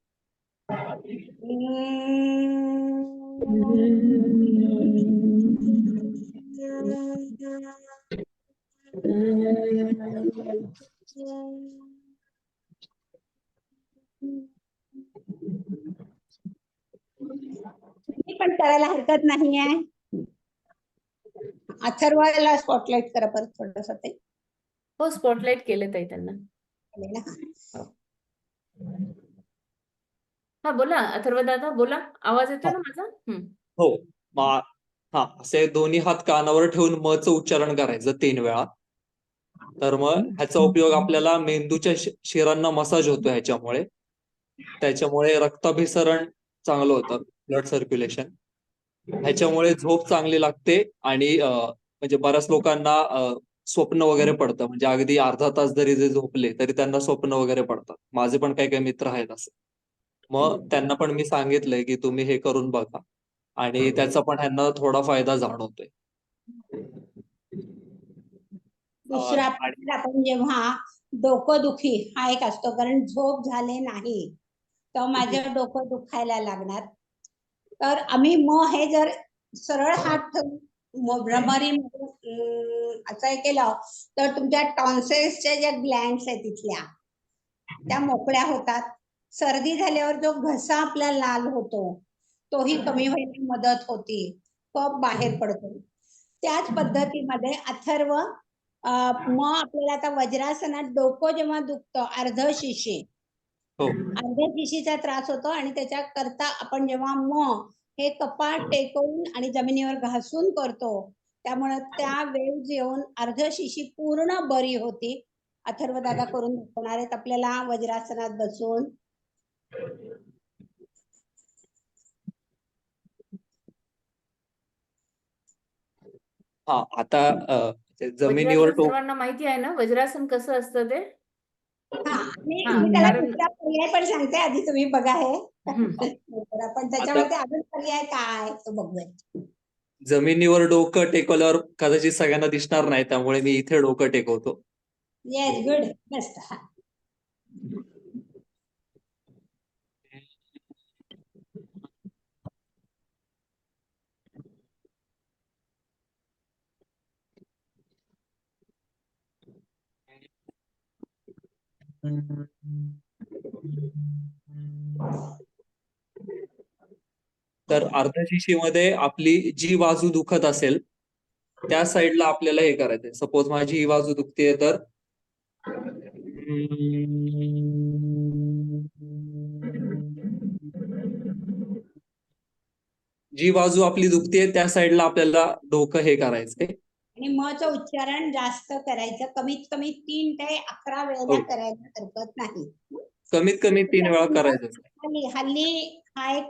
पण करायला हरकत नाहीये. अथर्वला स्पॉटलाइट करा परत थोडस ते. हो, स्पॉटलाइट केले ताई त्यांना. हा, बोला अथर्व दादा, बोला. आवाज येतोय ना माझा? हो, हा, असे दोन्ही हात कानावर ठेवून मचं उच्चारण करायचं 3 वेळा. तर मग ह्याचा उपयोग आपल्याला मेंदूच्या शिरांना मसाज होतो ह्याच्यामुळे. त्याच्यामुळे रक्ताभिसरण चांगलं होतं, ब्लड सर्क्युलेशन. ह्याच्यामुळे झोप चांगली लागते आणि म्हणजे बऱ्याच लोकांना स्वप्न वगैरे पडतं. म्हणजे अगदी अर्धा तास जरी जे झोपले तरी त्यांना स्वप्न वगैरे पडतात. माझे पण काही काही मित्र आहेत असे. मग त्यांना पण मी सांगितलंय की तुम्ही हे करून बघा आणि त्याचा पण ह्यांना थोडा फायदा जाणवतोय. दुसरा आपण जेव्हा डोकंदुखी हा एक असतो, कारण झोप झाले नाही तर माझं डोकं दुखायला लागणार. तर आम्ही हे जर सरळ हात ठेवून भ्रमरी असं केलं तर तुमच्या टॉन्सिल्सच्या ज्या ग्लँड्स आहेत तिथल्या त्या मोकळ्या होतात. सर्दी झाल्यावर जो घसा आपला लाल होतो तोही कमी व्हायला मदत होती, कफ बाहेर पडतो. त्याच पद्धतीमध्ये अथर्व मग आपल्याला आता वज्रासनात डोकं जेव्हा दुखतं, अर्धशिशी शिशीचा त्रास होतो आणि त्याच्या करता आपण जेव्हा हे कपाळ टेकवून आणि जमिनीवर घासून करतो, त्यामुळे त्या वेव्ज येऊन अर्धशिशी पूर्ण बरी होती. अथर्व दादा करून दाखवणार आहेत आपल्याला वज्रासनात बसून. हा, आता जमिनीवर सर्वांना माहिती आहे ना वज्रासन कसं असतं ते? मी त्याला दुसरा पर्याय पण सांगते, आधी तुम्ही बघा हे. पण त्याच्यामध्ये अजून पर्याय काय तो बघूया. जमिनीवर डोकं टेकवल्यावर कदाचित सगळ्यांना दिसणार नाही, त्यामुळे मी इथे डोकं टेकवतो. येस, गुड, मस्त. हा. तर अर्धशिशीमध्ये आपली जी बाजू दुखत असेल त्या साईडला आपल्याला हे करायचंय. सपोज माझी ही बाजू दुखतेय, तर जी बाजू आपली दुखतेय त्या साईडला आपल्याला डोकं हे करायचंय. आणि मचं उच्चारण जास्त करायचं, कमीत कमी 3 ते 11 वेळेला हो. करायला हरकत नाही. कमीत कमी 3 वेळा करायचं. हल्ली हा एक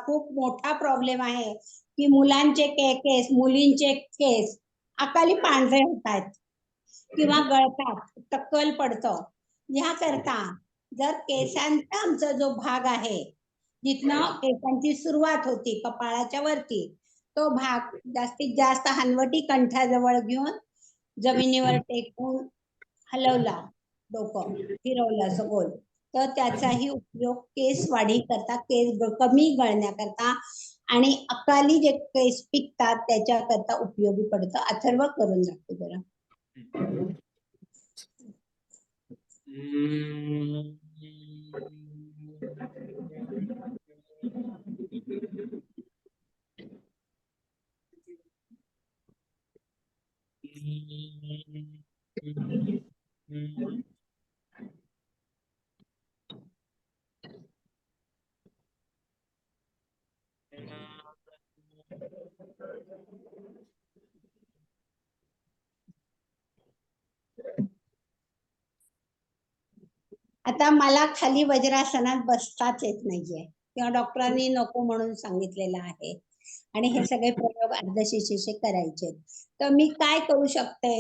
खूप मोठा प्रॉब्लेम आहे की मुलांचे केस, मुलींचे केस अकाली पांढरे होतात किंवा गळतात, टक्कल पडतं. ह्याकरता जर केसांचा आमचा जो भाग आहे, जिथनं केसांची सुरुवात होती कपाळाच्या वरती, तो भाग जास्तीत जास्त हनवटी कंठाजवळ घेऊन जमिनीवर टेकून हलवला, डोकं फिरवलं असं गोल, तर त्याचाही उपयोग केस वाढी करता, केस कमी गळण्याकरता आणि अकाली जे केस पिकतात त्याच्याकरता उपयोगी पडतं. अथर्व करून दाखव जरा. आता मला खाली वज्रासनात बसताच येत नाहीये किंवा डॉक्टरांनी नको म्हणून सांगितलेलं आहे आणि हे सगळे प्रयोग अर्धशिशीचे करायचे. तर मी काय करू शकते,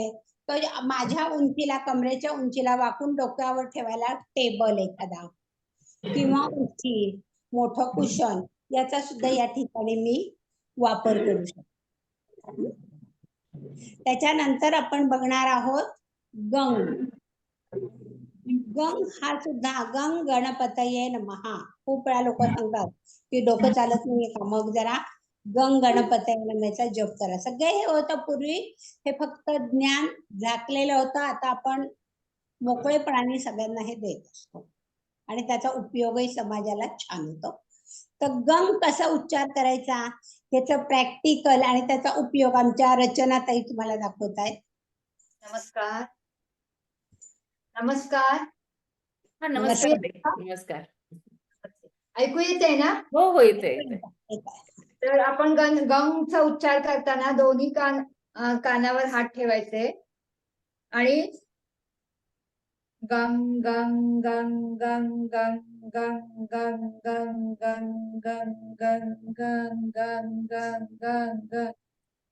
तर माझ्या उंचीला, कमरेच्या उंचीला वाकून डोक्यावर ठेवायला टेबल एखादा किंवा उंची, मोठं कुशन, याचा सुद्धा या ठिकाणी मी वापर करू शकते. त्याच्यानंतर आपण बघणार आहोत गंग. गंग हा सुद्धा गंग गणपतये नमः. खूप वेळा लोक सांगतात की डोकं चालत नाहीये का, मग जरा गंग गणपतये नमःचा जप करा. सगळे हे होतं पूर्वी, हे फक्त ज्ञान झाकलेलं होतं. आता आपण मोकळेपणाने सगळ्यांना हे देत असतो आणि त्याचा उपयोगही समाजाला छान होतो. तर गंग कसा उच्चार करायचा त्याचं प्रॅक्टिकल आणि त्याचा उपयोग आमच्या रचनाताई तुम्हाला दाखवत आहेत. नमस्कार. नमस्कार. हा, नमस्कार. नमस्कार. ऐकू येते ना? हो हो, येते. तर आपण गंगचा उच्चार करताना दोन्ही कानावर हात ठेवायचे आणि गंग गंग गंग गंग गंग गंग गंग गंग गंग गंग गंग गंग गंग गंग गंग.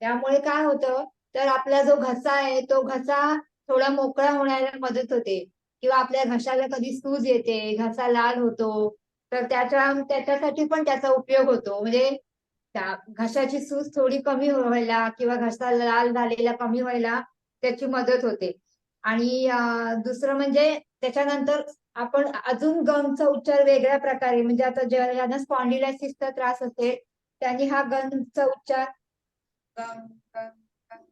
त्यामुळे काय होतं, तर आपला जो घसा आहे तो घसा थोडा मोकळा होण्याला मदत होते, किंवा आपल्या घशाला कधी सूज येते, घसा लाल होतो, तर त्याच्यासाठी पण त्याचा उपयोग होतो. म्हणजे त्या घशाची सूज थोडी कमी व्हायला किंवा घसा लाल झालेला कमी व्हायला त्याची मदत होते. आणि दुसरं म्हणजे त्याच्यानंतर आपण अजून गंगचा उच्चार वेगळ्या प्रकारे, म्हणजे आता ज्यांना स्पॉन्डिलायसिसचा त्रास असेल त्यांनी हा गंगचा उच्चार गंग गंग गंग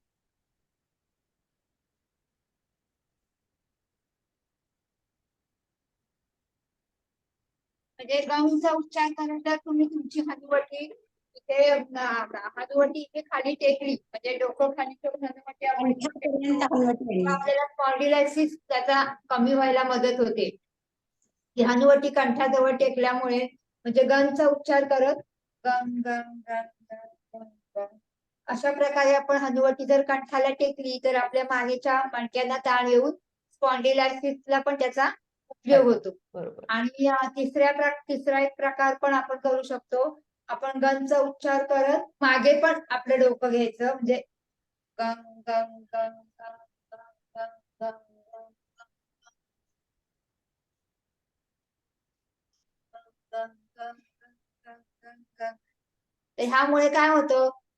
म्हणजे गंगचा उच्चार करायला तुम्ही तुमची हनुवटी इथे हनुवटी इथे खाली टेकली, म्हणजे डोकं खाली ठेवून हनुवटी आपण आपल्याला स्पॉन्डिलायसिस त्याचा कमी व्हायला मदत होते. ही हनुवटी कंठाजवळ टेकल्यामुळे म्हणजे गंगचा उच्चार करत गंग गंग गंग गंग गंग अशा प्रकारे आपण हनुवटी जर कंठाला टेकली तर आपल्या मानेच्या मणक्यांना ताण येऊन स्पॉन्डिलायसिसला पण त्याचा उपयोग होतो. बरोबर. आणि तिसरा एक प्रकार पण आपण करू शकतो. आपण गंगचा उच्चार करत मागे पण आपलं डोकं घ्यायचं, म्हणजे गंग गंग गंग गंग गंग गंग तर ह्यामुळे काय होतं,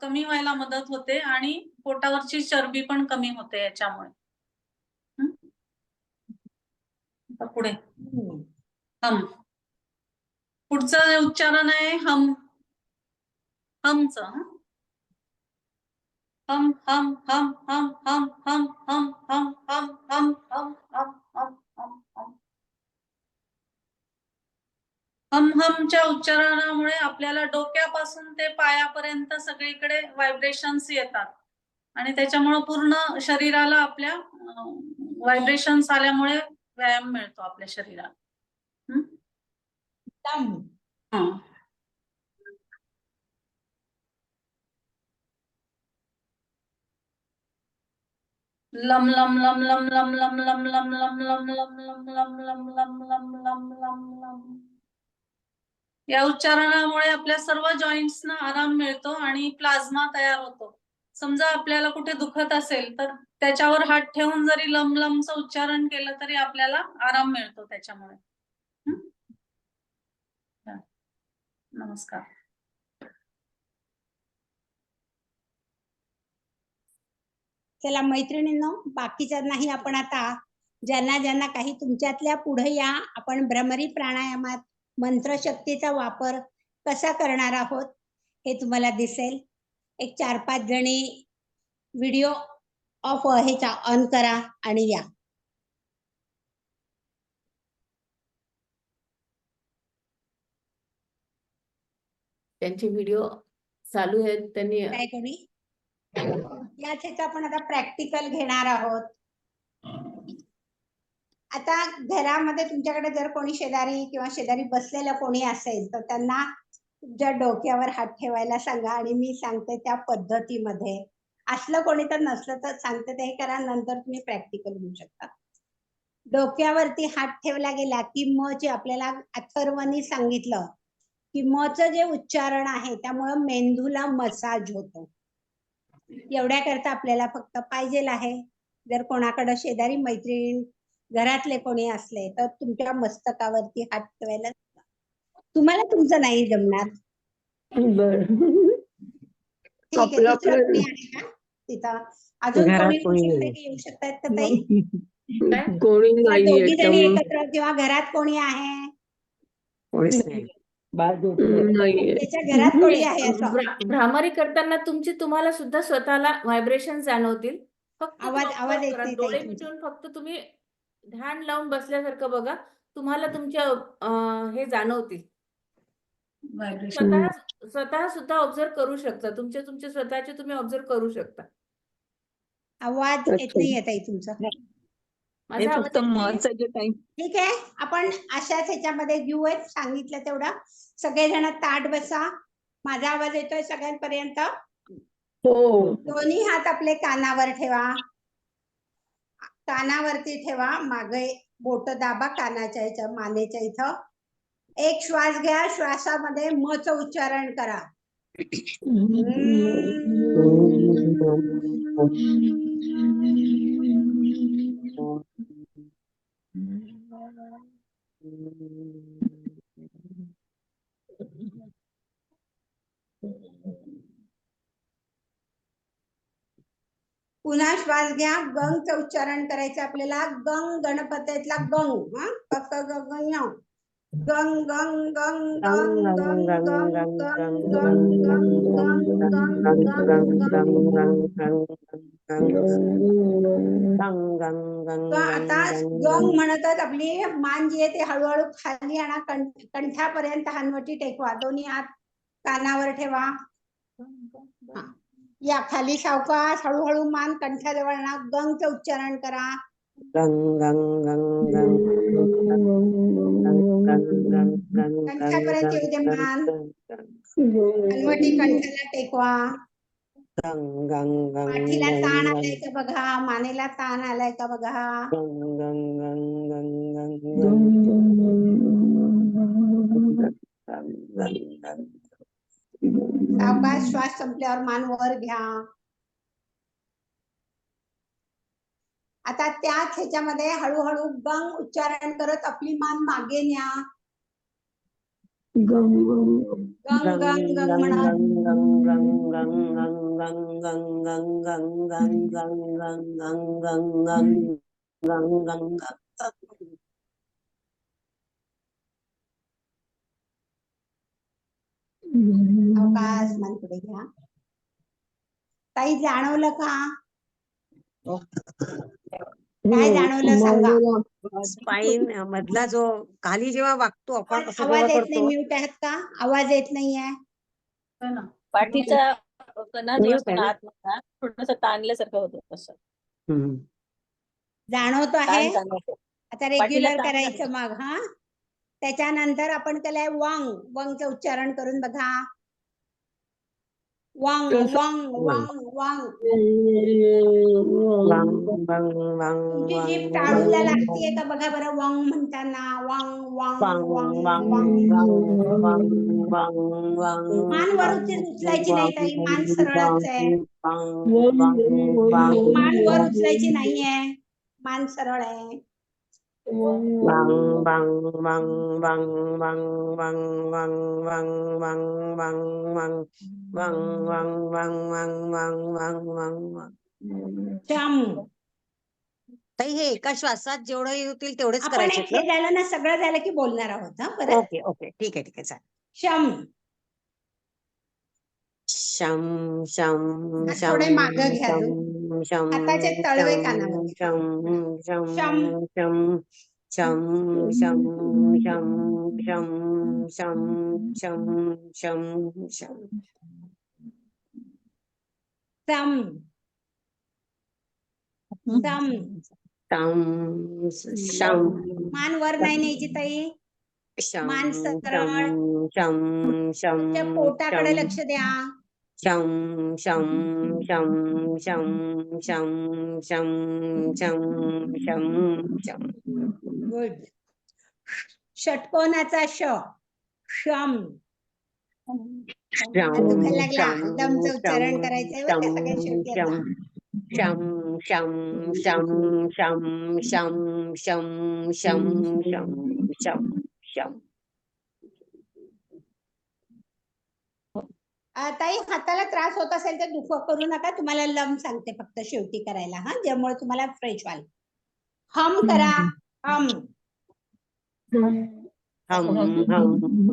कमी व्हायला मदत होते आणि पोटावरची चरबी पण कमी होते याच्यामुळे. आता पुढे हम. पुढचं उच्चारण आहे हम. हमच. हम हम हम हम हम हम हम हम हम हम हम हम हम हम हम. हम हमच्या उच्चारणामुळे आपल्याला डोक्यापासून ते पायापर्यंत सगळीकडे व्हायब्रेशन्स येतात आणि त्याच्यामुळे पूर्ण शरीराला आपल्या व्हायब्रेशन्स आल्यामुळे व्यायाम मिळतो आपल्या शरीराला. Lump lump lump lump lump lump lump lump lump lump lump lump lump lump lump lump lump lump lump. या उच्चारणामुळे आपल्या सर्व जॉईंट्सना आराम मिळतो आणि प्लाझ्मा तयार होतो. समजा आपल्याला कुठे दुखत असेल तर त्याच्यावर हात ठेवून जरी लम लमचं उच्चारण केलं तरी आपल्याला आराम मिळतो त्याच्यामुळे. नमस्कार. चला मैत्रिणींनो, बाकीच्यांनाही आपण आता ज्यांना ज्यांना काही तुमच्यातल्या पुढे या, आपण भ्रमरी प्राणायामात मंत्रशक्तीचा वापर कसा करणार आहोत हे तुम्हाला दिसेल. एक 4-5 जणी व्हिडिओ ऑफ ह्याचा ऑन करा आणि या. त्यांचे व्हिडिओ चालू आहेत. त्यांनी काय कोणी याच ह्याचा आपण आता प्रॅक्टिकल घेणार आहोत. आता घरामध्ये तुमच्याकडे जर कोणी शेजारी किंवा शेजारी बसलेलं कोणी असेल तर त्यांना तुमच्या डोक्यावर हात ठेवायला सांगा आणि मी सांगते त्या पद्धतीमध्ये. असलं कोणी तर नसलं तर सांगते ते करा, नंतर तुम्ही प्रॅक्टिकल घेऊ शकता. डोक्यावरती हात ठेवला गेला की म चे आपल्याला अथर्वनी सांगितलं की मचं जे उच्चारण आहे त्यामुळे मेंदूला मसाज होतो. एवढ्या करता आपल्याला फक्त पाहिजे आहे, जर कोणाकडे शेजारी मैत्रीण घरातले कोणी असले तर तुमच्या मस्तकावरती हात ठेवायला. तुम्हाला तुमचं नाही जमणार. ठीक आहे. दुसरं कोणी आहे का तिथं? अजून कोणी येऊ शकतात का ताई? कोणी दोघी जणी एकत्र किंवा घरात कोणी आहे? त्याच्या घरात कोणी आहे असं? भ्रामरी करताना तुम्हाला सुद्धा स्वतःला व्हायब्रेशन जाणवतील. फक्त आवाज येत नाही डोळे मिटून फक्त तुम्ही ध्यान लावून बसल्यासारखं बघा. तुम्हाला तुमच्या हे जाणवतील. स्वतः सुद्धा ऑब्झर्व करू शकता. तुमचे स्वतःचे तुम्ही ऑब्झर्व करू शकता. आवाज येत नाही ताई तुमचा. माझा फक्त महत्वाचं जे टाइम. ठीक आहे, आपण अशाच ह्याच्यामध्ये घेऊयात. सांगितलं तेवढं. सगळेजण ताठ बसा. माझा आवाज येतोय सगळ्यांपर्यंत? हो. दोन्ही हात आपले कानावर ठेवा. कानावरती ठेवा. मागे बोट दाबा कानाच्या ह्याच्या मानेच्या इथं. एक श्वास घ्या. श्वासामध्ये म चं उच्चारण करा. पुन्हा श्वास घ्या. गंगचं उच्चारण करायचं आपल्याला. गंग गणपतीतला गंग. गंग गंग गंग गंग गंग गंग गंग गंग गंग. आता गंग म्हणतच आपली मान जी आहे ती हळूहळू खाली आणा. कंठापर्यंत हनवटी टेकवा. दोन्ही हात कानावर ठेवा. या खाली सावकाश हळूहळू मान कंठाजवळ आणा. गंगचं उच्चारण करा. कंठापर्यंत येऊ दे मान. हनवटी कंठाला टेकवा. पाठीला ताण आलाय का बघा. मानेला ताण आलाय का बघा. सावकाश श्वास संपल्यावर मान वर घ्या. आता त्याच ह्याच्यामध्ये हळूहळू गंग उच्चारण करत आपली मान मागे न्या. गंग गंग गंग गंग म्हणा. अवकाश मान पुढे घ्या. काही जाणवलं का? काय जाणवलं सांगा. स्पाईन मधला जो खाली जेव्हा वागतो आपण असं आवाज जेव्हा येत नाही. करतो म्यूट आहेत का? आवाज येत नाहीये. पाठीचा कणा जो Mute असतो आहे ना ना? आतमधला थोडस ताणल्यासारखं होतं तसं जाणवतो आहे. ताण जाणवतो. आता पाठीला रेग्युलर ताण करायचं मग. हा, त्याच्यानंतर आपण केलंय वंग. वंगचं उच्चारण करून बघा. वंग वंग वंग वंग. तुमची जीभ टाळूला लागतीये का बघा बरं वंग म्हणताना. वंग वंग वंग वंग. मान वर उचलायची नाही ताई. मान सरळच आहे. मान वर उचलायची नाहीये. मान सरळ आहे. शम. ताई हे एका श्वासात जेवढं होतील तेवढेच आपण करायचे एक हे झालं ना, सगळं झालं की बोलणार आहोत. हा परत. ओके ओके ठीक आहे चालेल. शम. शम शम हात शम थोडे मागं घ्या शम अजून. शम हाताचे तळवे शम कानामध्ये. शम शम शम. शम शम शम शम शम शम शम शम शम सम. सम. शम शम मान वर नाही न्यायची ताई. शम मान शम सरळ. शम शम तुमच्या पोटाकडे शम लक्ष द्या. शम शम शम शम शम शम शम शम शम गुड. षटकोनाचा श. शम. शम दुखायला लागला. शम दमचं उच्चारण शम करायचंय बरं का सगळ्या शेवटी आता. शम शम शम शम शम शम शम शम शम शम ताई हाताला त्रास होत असेल तर दुःख करू नका. तुम्हाला लम सांगते फक्त शेवटी करायला. हा, ज्यामुळे तुम्हाला फ्रेश व्हाल. हम करा. हम. हम हम हम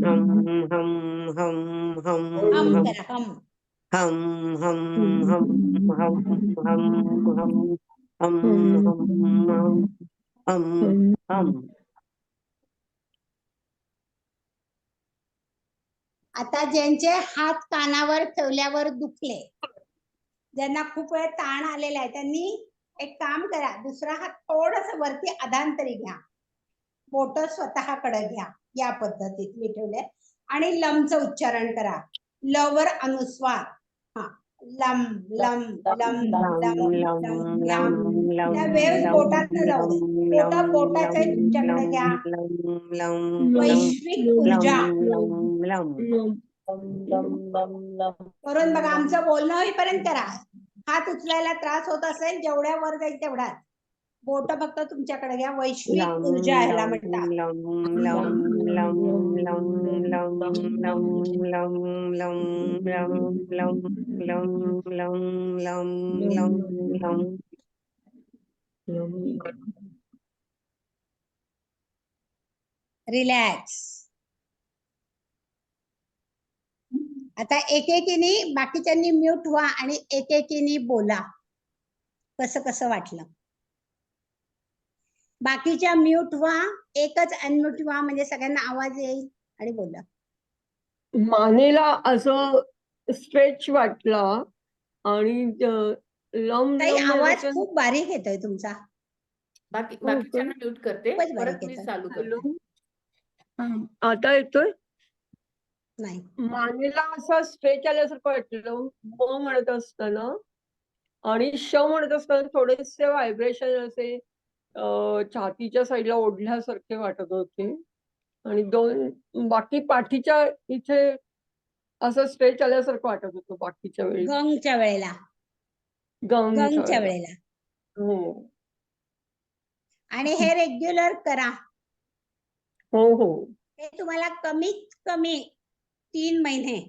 हम हम हम हम हम करा. हम. हम हम हम हम हम हम हम हम हम आता ज्यांचे हात कानावर ठेवल्यावर दुखले, ज्यांना खूप वेळ ताण आलेला आहे, त्यांनी एक काम करा. दुसरा हात थोडस वरती अधांतरी घ्या. बोट स्वतःकडे घ्या. या पद्धतीत मी ठेवले. आणि लमचं उच्चारण करा. ल वर अनुस्वार. हा, lump lump lump lump lump lump. त्या वेव्स बोटात जाऊ दे. बोटाचे तुमच्याकडे घ्या. वैश्विक ऊर्जा. करून बघा. आमचं बोलणं होईपर्यंत करा. हात उचलायला त्रास होत असेल, जेवढ्या वर जाईल तेवढाच. बोट फक्त तुमच्याकडे घ्या. वैश्विक ऊर्जा ह्याला म्हणतात. रिलॅक्स. आता एकेकीने बाकीच्यांनी म्यूट व्हा आणि एकेकीने बोला. कसं कसं वाटलं. बाकीच्या म्यूट व्हा, एकच अनम्यूट व्हा, म्हणजे सगळ्यांना आवाज येईल आणि बोला. मानेला असं स्ट्रेच वाटला आणि लम ताई लम आवाज खूप बारीक येतोय तुमचा. बाकीच्यांना म्यूट करते. खूपच बारीक परत मी येतोय. चालू करते. आता येतोय. नाही. मानेला असं स्ट्रेच आल्यासारखं वाटलं म म्हणत असताना, आणि श म्हणत असताना थोडेसे व्हायब्रेशन असे छातीच्या साईडला ओढल्यासारखे वाटत होते. आणि बाकी पाठीच्या इथे असं स्ट्रेच आल्यासारखं वाटत होतं बाकीच्या वेळी. गंगच्या वेळेला. गंगच्या वेळेला. हो आणि हे रेग्युलर करा. हो हो. हे तुम्हाला कमीत कमी 3 महिने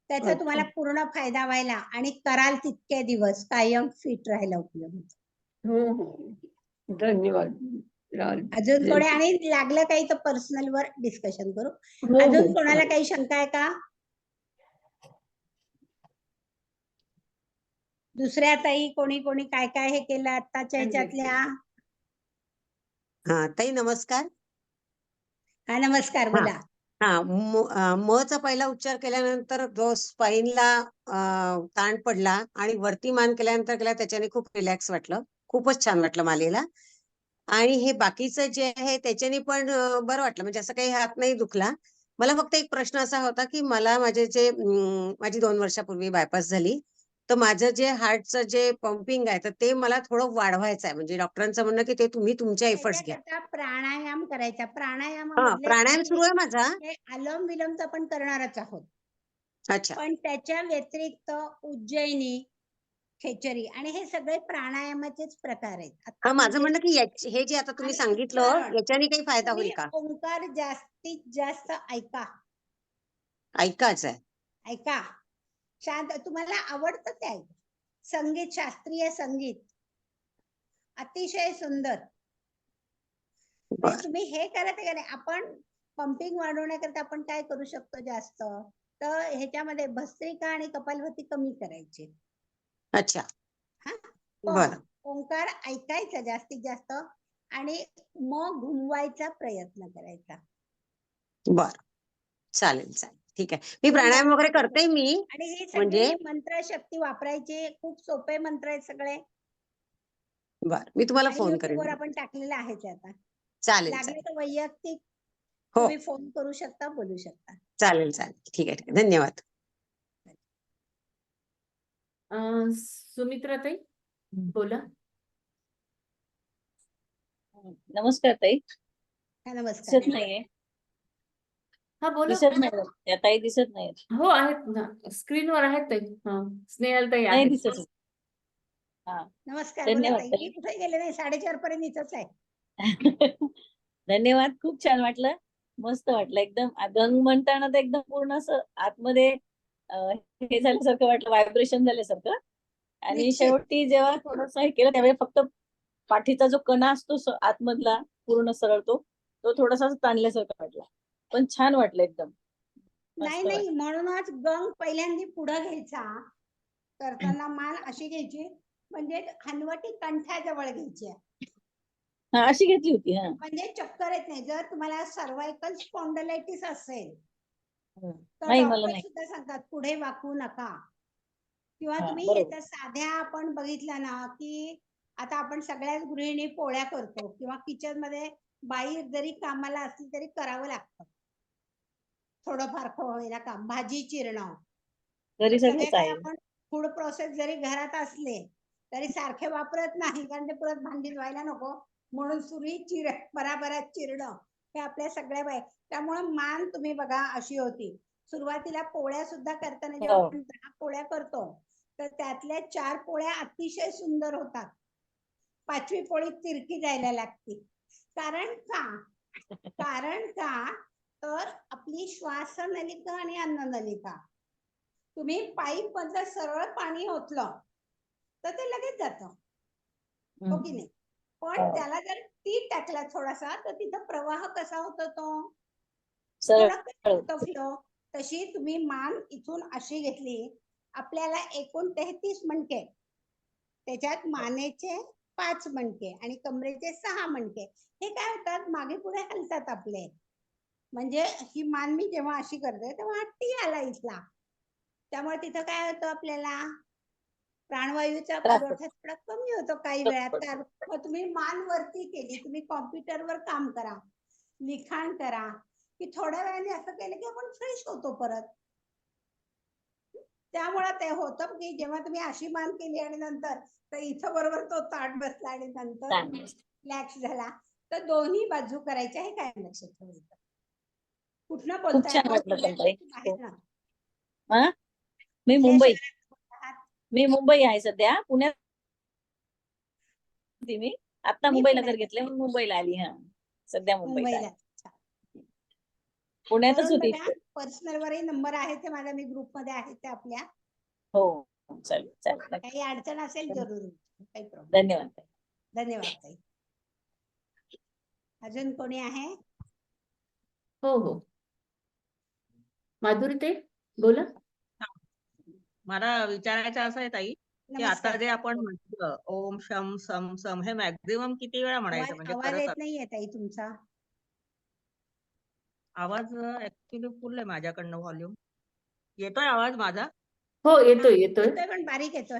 त्याचा तुम्हाला पूर्ण फायदा व्हायला आणि कराल तितके दिवस कायम फिट राहायला उपयोग होतो. हो. धन्यवाद. अजून कोणी आणि लागलं काही तर पर्सनल वर डिस्कशन करू. हो, अजून हो. कोणाला काही शंका आहे का? दुसऱ्या ताई कोणी कोणी काय काय हे केलं आताच्या ह्याच्यातल्या? हा ताई नमस्कार. हा नमस्कार, बोला. मचा पहिला उच्चार केल्यानंतर जो स्पाईनला ताण पडला आणि वरती मान केल्यानंतर केला त्याच्याने खूप रिलॅक्स वाटलं. खूपच छान वाटलं मालेला. आणि हे बाकीचं जे आहे त्याच्याने पण बरं वाटलं, म्हणजे असं काही हात नाही दुखला. मला फक्त एक प्रश्न असा होता की मला माझी 2 वर्षापूर्वी बायपास झाली, तर माझं जे हार्टचं जे पंपिंग आहे तर ते मला थोडं वाढवायचं आहे. म्हणजे डॉक्टरांचं म्हणणं की ते तुम्ही तुमच्या एफर्ट्स घ्या. त्याच्याकरता प्राणायाम करायचा. प्राणायाम सुरू आहे माझा. अनुलोम विलोम आपण करणारच आहोत. अच्छा. पण त्याच्या व्यतिरिक्त उज्जैनी, खेचरी आणि हे सगळे प्राणायामाचेच प्रकार आहेत. माझं म्हणणं की हे जे आता तुम्ही सांगितलं याच्याने काही फायदा होईल का? ओंकार जास्तीत जास्त ऐकायचं आहे. ऐका. शांत. तुम्हाला आवडतं ते ऐका. संगीत, शास्त्रीय संगीत अतिशय सुंदर. तुम्ही हे करत आहे का नाही? आपण पंपिंग वाढवण्याकरता आपण काय करू शकतो जास्त, तर ह्याच्यामध्ये भस्त्रिका आणि कपालभाती कमी करायची. अच्छा. पण ओंकार ऐकायचा जास्तीत जास्त आणि मग घुमवायचा प्रयत्न करायचा. बर, चालेल चालेल, ठीक आहे. मी प्राणायाम वगैरे करते मी. आणि हे सगळे मंत्र शक्ती वापरायचे. खूप सोपे मंत्र आहेत सगळे. बर, मी तुम्हाला फोन YouTube करेन. वर आपण टाकलेलं आहे ते आता. चालेल लागले चालेल तर वैयक्तिक तुम्ही फोन करू शकता, बोलू शकता. चालेल चालेल, ठीक आहे, ठीक आहे. धन्यवाद. सुमित्रा ताई बोला. नमस्कार ताई. नमस्कार. दिसत नाहीये. हा बोला. दिसत नाही त्या ताई, दिसत नाहीत. हो आहेत ना, स्क्रीनवर आहेत ताई. स्नेहल ताई नाही आहेत. दिसत. नमस्कार, बोला धन्यवाद ताई. ताई. मी कुठे गेले नाही, 4:30 पर्यंत इथंच आहे. धन्यवाद, खूप छान वाटलं, मस्त वाटलं एकदम. गंग म्हणताना तर एकदम पूर्ण असं आतमध्ये हे झाल्यासारखं वाटलं, व्हायब्रेशन झाल्यासारखं. आणि शेवटी जेव्हा थोडस हे केलं त्यावेळी फक्त पाठीचा जो कणा असतो आतमधला पूर्ण सरळतो, तो थोडासा ताणल्यासारखं वाटला, पण छान वाटलं एकदम. नाही नाही, म्हणूनच गंग पहिल्यांदा पुढे घ्यायचा. करताना मान अशी घ्यायची, म्हणजे हनवटी कंठाजवळ घ्यायची. अशी घेतली होती. म्हणजे चक्कर येत नाही. जर तुम्हाला सर्वायकल स्पॉन्डिलायटिस असेल तर नाही, मला डॉक्टर नाही. सुद्धा सांगतात पुढे वाकू नका. किंवा तुम्ही बरोबर. याच्या साध्या आपण बघितलं ना, की आता आपण सगळ्याच गृहिणी पोळ्या करतो किंवा किचन मध्ये बाई जरी कामाला असली तरी करावं लागतं थोडंफार होईना काम. भाजी चिरणं, घरी सगळे सगळंच काही आहे. आपण फूड प्रोसेस जरी घरात असले तरी सारखे वापरत नाही, कारण ते परत भांडी धुवायला नको म्हणून सुरी बराबरात चिरणं हे आपल्या सगळ्या बाई. त्यामुळे मान तुम्ही बघा अशी होती. सुरुवातीला पोळ्या सुद्धा करताना जेव्हा आपण 10 पोळ्या करतो तर त्यातल्या 4 पोळ्या अतिशय सुंदर होतात. 5वी पोळी तिरकी जायला लागते. कारण का तर आपली श्वासनलिका आणि अन्ननलिका, तुम्ही पाईप मधलं सरळ पाणी ओतलं तर ते लगेच जातं, हो की नाही? पण त्याला जर टी टाकला थोडासा तर तिथं प्रवाह कसा होतो, तो फ्लो. तशी तुम्ही मान इथून अशी घेतली, आपल्याला एकूण 33 मणके, त्याच्यात मानेचे 5 मणके आणि कमरेचे 6 मणके. हे काय होतात, मागे पुढे हलतात आपले. म्हणजे ही मान मी जेव्हा अशी करते तेव्हा टी आला इथला. त्यामुळे तिथं काय होतं, आपल्याला प्राणवायूचा पुरवठा थोडा कमी होतो काही वेळात. मग तुम्ही मान वरती केली, तुम्ही कॉम्प्युटरवर काम करा, लिखाण करा, की थोड्या वेळाने असं केलं की आपण फ्रेश होतो परत. त्यामुळे ते होतं की जेव्हा तुम्ही अशी मान केली आणि नंतर तर इथं बरोबर तो ताट बसला आणि नंतर रिलॅक्स झाला, तर दोन्ही बाजू करायच्या. हे काय लक्षात ठेवायचं. कुठनं बोलताय? मी मुंबई आहे सध्या. पुण्यात मी आता मुंबईला घर घेतलं, मुंबईला आली. सध्या मुंबईला. पुण्यातच करून होती. बघा. पर्सनल वरही नंबर आहे ते माझा, मी ग्रुपमध्ये आहे ते आपल्या. हो चालेल चालेल नक्की. काही अडचण असेल जरूर, काही प्रॉब्लेम. धन्यवाद. धन्यवाद ताई. अजून कोणी आहे? हो हो, माधुरी ताई बोला. मला विचारायचं असं आहे ताई, की आता नमस्कार. जे आपण म्हटलं ओम शम सम सम, हे मॅक्झिमम किती वेळा म्हणायचं? म्हणजे आवाज करत येत नाहीये ताई तुमचा. आवाज ऍक्च्युली फुल आहे माझ्याकडनं व्हॉल्यूम. येतोय आवाज माझा? हो येतोय येतोय. येतोय पण बारीक येतोय.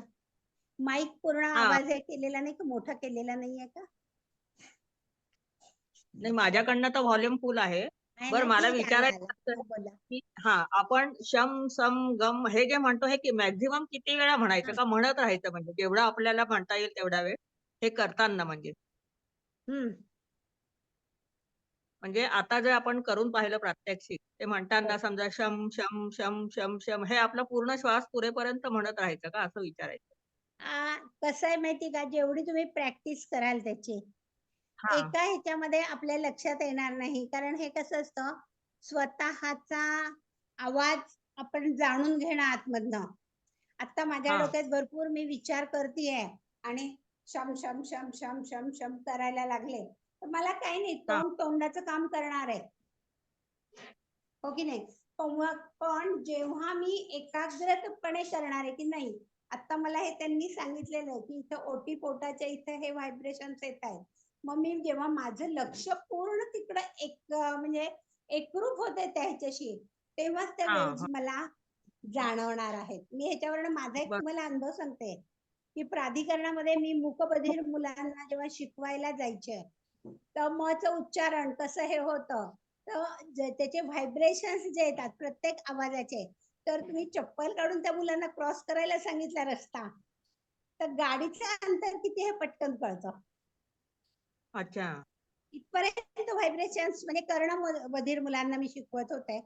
माईक पूर्ण हा. आवाज हे केलेला नाही का, मोठा केलेला नाहीये का? नाही, माझ्याकडनं तर व्हॉल्यूम फुल आहे. नाही बरं, ना, मला ठीक आहे, आला, विचारायचं आला. असं हो, बोला. की आपण शम सम गम हे जे म्हणतो, हे की मॅक्झिमम किती वेळा म्हणायचं का म्हणत राहायचं? म्हणजे जेवढं आपल्याला म्हणता येईल तेवढा वेळ हे करताना. म्हणजे आता जे आपण करून पाहिलं प्रात्यक्षिक, ते म्हणताना समजा शम शम शम शम शम हे आपला पूर्ण श्वास पुरेपर्यंत म्हणत राहायचं का, असं विचारायचं? कसं आहे माहिती का, जेवढी तुम्ही प्रॅक्टिस कराल त्याची, हा. एका ह्याच्यामध्ये आपल्या लक्षात येणार नाही. कारण हे कसं असतं, स्वतःचा आवाज आपण जाणून घेणं आतमधनं. आता माझ्या हा. डोक्यात भरपूर मी विचार करतेय आणि शम शम शम शम शम शम करायला लागले, तर मला काही नाही, तोंडाचं काम करणार आहे, हो की नाही? पण जेव्हा मी एकाग्रपणे करणार आहे की नाही, आता मला हे त्यांनी सांगितलेलं आहे की इथं ओटी पोटाच्या इथं हे व्हायब्रेशन्स येत आहेत. मग मी जेव्हा माझं लक्ष पूर्ण तिकडं म्हणजे एकरूप होते त्याच्याशी, तेव्हाच त्या वेव्स मला जाणवणार आहेत. मी ह्याच्यावरनं माझा एक तुम्हाला अनुभव सांगते की प्राधिकरणामध्ये मी मूकबधिर मुलांना जेव्हा शिकवायला जायचे, तर मचं उच्चारण कसं हे होतं, तर त्याचे व्हायब्रेशन्स जे येतात प्रत्येक आवाजाचे, तर तुम्ही चप्पल काढून त्या मुलांना क्रॉस करायला सांगितला रस्ता, तर गाडीचं अंतर किती हे पटकन कळतं. अच्छा. इथपर्यंत व्हायब्रेशन्स म्हणजे कर्णबधिर मुलांना मी शिकवत होते,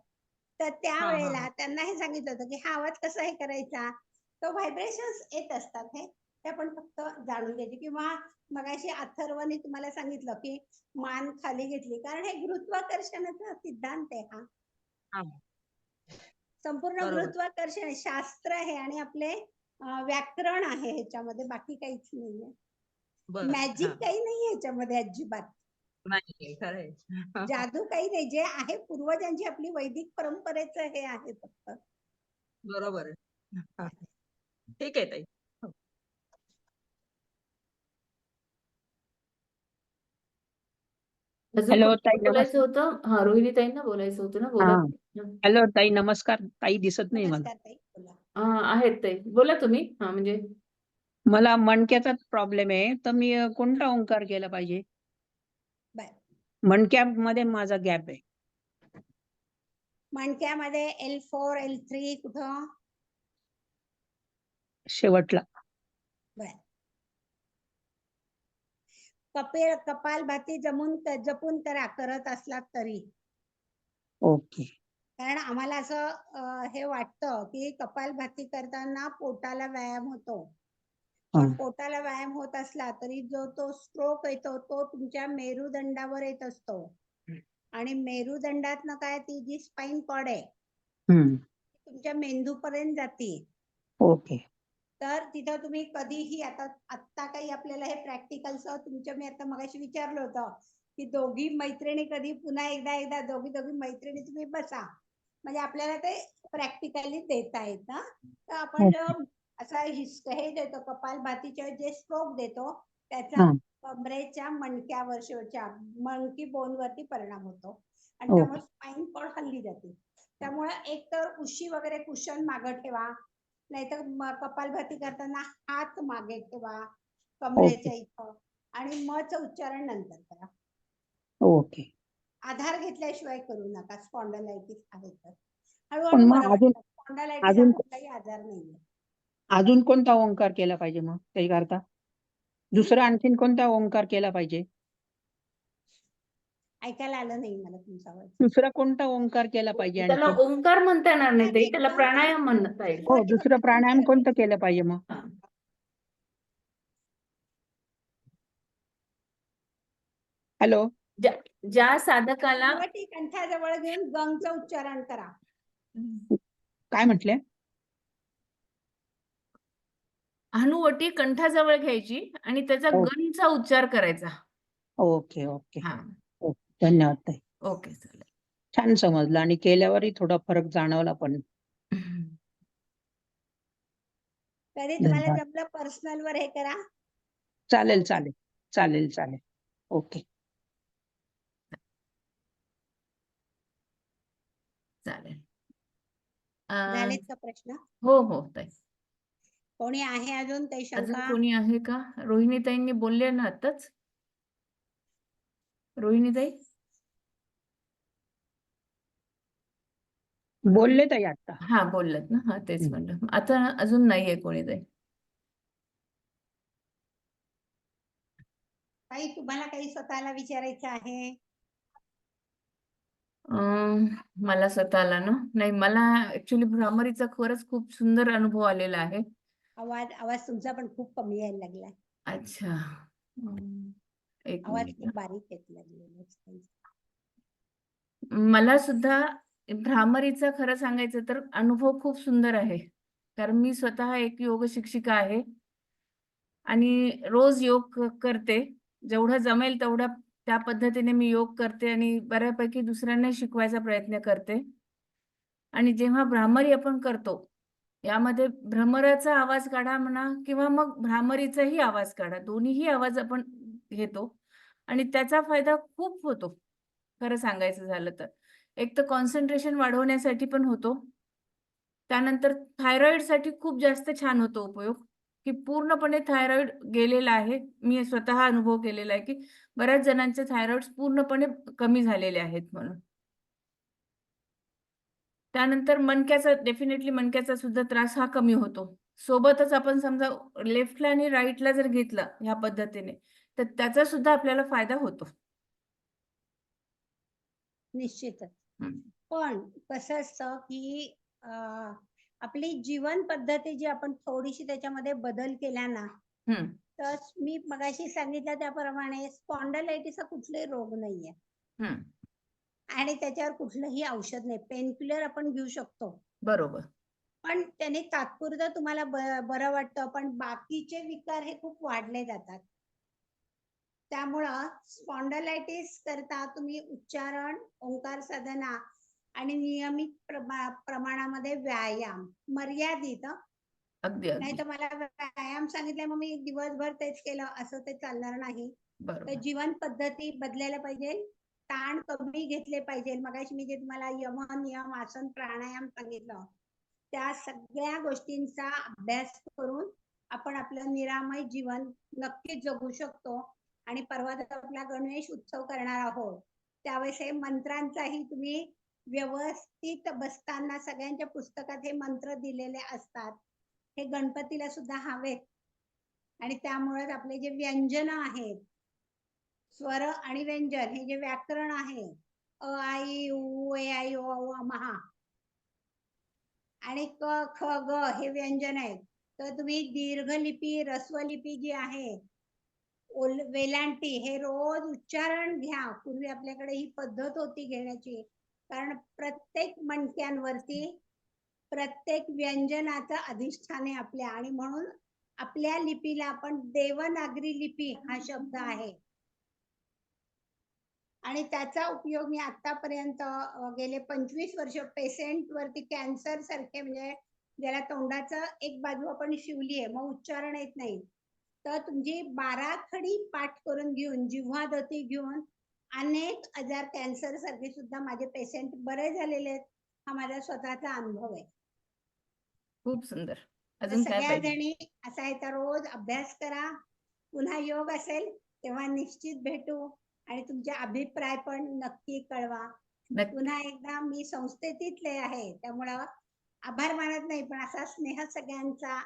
तर त्यावेळेला त्यांना हे सांगितलं होतं की हा आवाज कसा हे करायचा, तो व्हायब्रेशन्स येत असतात, हे आपण फक्त जाणून घ्यायचे. किंवा मगाशी अथर्वने तुम्हाला सांगितलं की मान खाली घेतली, कारण हे गुरुत्वाकर्षणाचा सिद्धांत आहे. हा संपूर्ण गुरुत्वाकर्षण शास्त्र आहे आणि आपले व्याकरण आहे ह्याच्यामध्ये, बाकी काहीच नाहीये. मॅजिक काही नाहीये ह्याच्यामध्ये अजिबात. नाही, खरंय. जादू काही नाही, जे आहे पूर्वजांची आपली वैदिक परंपरेचं हे आहे फक्त. बरोबर आहे. ठीक आहे ताई. अजून कोणी बोलायचं होतं? हा, रोहिणी ताईंना बोलायचं होतं ना, बोला. हॅलो ताई, नमस्कार. ताई दिसत नाही मला. नमस्कार ताई, बोला. आहेत ताई, बोला तुम्ही. म्हणजे मला मणक्याचा प्रॉब्लेम आहे, तर मी कोणता ओंकार केला पाहिजे? मणक्यामध्ये माझा गॅप आहे. मणक्यामध्ये L4 L3 कुठं? शेवटला. कपालभाती जपून करा, करत असलात तरी. ओके. कारण आम्हाला असं हे वाटतं की कपालभाती करताना पोटाला व्यायाम होतो, पण पोटाला व्यायाम होत असला तरी जो तो स्ट्रोक येतो तो तुमच्या मेरुदंडावर येत असतो, आणि मेरुदंडातनं काय, ती जी स्पाइन कॉर्ड आहे तुमच्या मेंदूपर्यंत जाते. ओके. तर तिथं तुम्ही कधीही आता काही आपल्याला हे प्रॅक्टिकल्स तुमच्या, मी आता मगाशी विचारलं होतं की दोघी मैत्रिणी कधी पुन्हा एकदा दोघी मैत्रिणी तुम्ही बसा, म्हणजे आपल्याला ते प्रॅक्टिकली देता येत ना. तर आपण असा हे देतो, कपालभातीचे जे स्ट्रोक देतो त्याचा कमरेच्या मणक्यावर, शेवटच्या मंकी बोन वरती परिणाम होतो, आणि त्यामुळे स्पाइन कॉर्ड हल्ली जाते. त्यामुळे एक तर उशी वगैरे कुशन मागं ठेवा, नाहीतर कपालभाती करताना हात मागे ठेवा कमरेच्या इथं, आणि मचं उच्चारण नंतर करा. ओके. आधार घेतल्याशिवाय करू नका. स्पॉन्डलायटिस आहे तर हळूहळू बरं वाटतं. स्पॉन्डलायटिस हा कुठलाही आजार नाहीये. अजून कोणता ओंकार केला पाहिजे मग काही करता? दुसरा आणखीन कोणता ओंकार केला पाहिजे? ऐकायला आलं नाही मला तुमचा आवाज. दुसरा कोणता ओंकार केला पाहिजे? त्याला आणखी ओंकार म्हणता येणार नाही ताई, त्याला प्राणायाम म्हणता येईल. हो, दुसरं प्राणायाम कोणतं केलं पाहिजे मग? हॅलो. ज्या साधकाला हनुवटी कंठाजवळ घेऊन गंगचं उच्चारण करा. काय म्हटले? हनुवटी कंठाजवळ घ्यायची आणि त्याचा हो. गंचा उच्चार करायचा. ओके ओके हा ओके. धन्यवाद ताई. ओके चालेल. छान समजलं आणि केल्यावरही थोडा फरक जाणवला पण. कधी तुम्हाला धन्यवाद. जमलं पर्सनल वर हे करा. चालेल चालेल चालेल चालेल. ओके. चालेल. झालेत का प्रश्न? हो हो ताई. कोणी आहे अजून काही अजून शंका? कोणी आहे का? रोहिणीताईंनी बोलले ना आताच. रोहिणीताई बोलले ताई आता. हा बोललात ना. हा तेच म्हणलं. आता अजून नाहीये कोणी ताई. ताई तुम्हाला काही स्वतःला विचारायचं आहे? मला स्वतःला ना नाही, मला ऍक्च्युली भ्रामरीचा खरंच खूप सुंदर अनुभव आलेला आहे. आवाज तुमचा पण खूप कमी यायला लागलाय. अच्छा. एक आवाज मिनिट. खूप बारीक येत लागलेला. मला सुद्धा भ्रामरीचा खरं सांगायचं तर अनुभव खूप सुंदर आहे. कारण मी स्वतः एक योग शिक्षिका आहे आणि रोज योग करते. जेवढं जमेल तेवढ्या त्या पद्धतीने मी योग करते आणि बऱ्यापैकी दुसऱ्यांना शिकवायचा प्रयत्न करते. आणि जेव्हा भ्रामरी आपण करतो यामध्ये भ्रमराचा आवाज काढा म्हणा किंवा मग भ्रामरीचाही आवाज काढा, दोन्हीही आवाज आपण घेतो आणि त्याचा फायदा खूप होतो. खरं सांगायचं झालं तर एक तर कॉन्सन्ट्रेशन वाढवण्यासाठी पण होतो. त्यानंतर थायरॉइडसाठी खूप जास्त छान होतो उपयोग, की पूर्णपणे थायरॉइड गेलेला आहे. मी स्वतः अनुभव केलेला आहे, की बऱ्याच जणांचे थायरॉइड्स पूर्णपणे कमी झालेले आहेत म्हणून. त्यानंतर डेफिनेटली मणक्याचा सुद्धा त्रास हा कमी होतो. सोबतच आपण समजा लेफ्टला आणि राईटला जर घेतला ह्या पद्धतीने तर त्याचा सुद्धा आपल्याला फायदा होतो. निश्चितच. पण कसं असतं की आपली जीवन पद्धती जी आपण थोडीशी त्याच्यामध्ये बदल केला ना, तर मी मगाशी सांगितलं त्याप्रमाणे स्पॉन्डलायटिस हा कुठलाही रोग नाहीये आणि त्याच्यावर कुठलंही औषध नाही. पेनकिलर आपण घेऊ शकतो, बरोबर, पण त्याने तात्पुरतं तुम्हाला बरं वाटतं, पण बाकीचे विकार हे खूप वाढले जातात. त्यामुळं स्पॉन्डलायटिस करता तुम्ही उच्चारण, ओंकार साधना आणि नियमित प्रमाणामध्ये व्यायाम मर्यादित. अगदी नाही अगदी तर मला व्यायाम सांगितलं मग मी दिवसभर तेच केलं असं ते चालणार नाही. तर बरोबर. जीवन पद्धती बदलायला पाहिजे, ताण कमी घेतले पाहिजे. मगाशी मी जे तुम्हाला यम, नियम, आसन, प्राणायाम सांगितलं त्या सगळ्या गोष्टींचा अभ्यास करून आपण आपलं निरामय जीवन नक्कीच जगू शकतो. आणि परवा आपला गणेश उत्सव करणार आहोत त्यावेळेस हे मंत्रांचाही तुम्ही व्यवस्थित बसताना सगळ्यांच्या पुस्तकात हे मंत्र दिलेले असतात. हे गणपतीला सुद्धा हवेत आणि त्यामुळे आपले जे व्यंजन आहेत, स्वर आणि व्यंजन हे जे व्याकरण आहे, अ आई उ ए आई ओ औ महा आणि क ख ग हे व्यंजन आहेत. तर तुम्ही दीर्घलिपी, ऱ्हस्वलिपी जी आहे, वेलांटी हे रोज उच्चारण घ्या. पूर्वी आपल्याकडे ही पद्धत होती घेण्याची, कारण प्रत्येक मणक्यांवरती प्रत्येक व्यंजनाचं अधिष्ठान आहे आपल्या, आणि म्हणून आपल्या लिपीला आपण देवनागरी लिपी हा शब्द आहे आणि त्याचा उपयोग मी आतापर्यंत गेले 25 वर्ष पेशंट वरती कॅन्सर सारखे, म्हणजे ज्याला तोंडाचं एक बाजू आपण शिवली आहे मग उच्चारण येत नाही, तर तुमची 12 खडी पाठ करून घेऊन जिव्हादती घेऊन अनेक आजार कॅन्सर सारखे सुद्धा माझे पेशंट बरे झालेले आहेत. हा माझा स्वतःचा अनुभव आहे. खूप सुंदर. तर अजून काय सगळ्या पाहिजे? जणी असा आहे तर रोज अभ्यास करा. पुन्हा योग असेल तेव्हा निश्चित भेटू आणि तुमचे अभिप्राय पण नक्की कळवा. पुन्हा एकदा मी संस्थेतीतले आहे त्यामुळं आभार मानत नाही, पण असा स्नेह सगळ्यांचा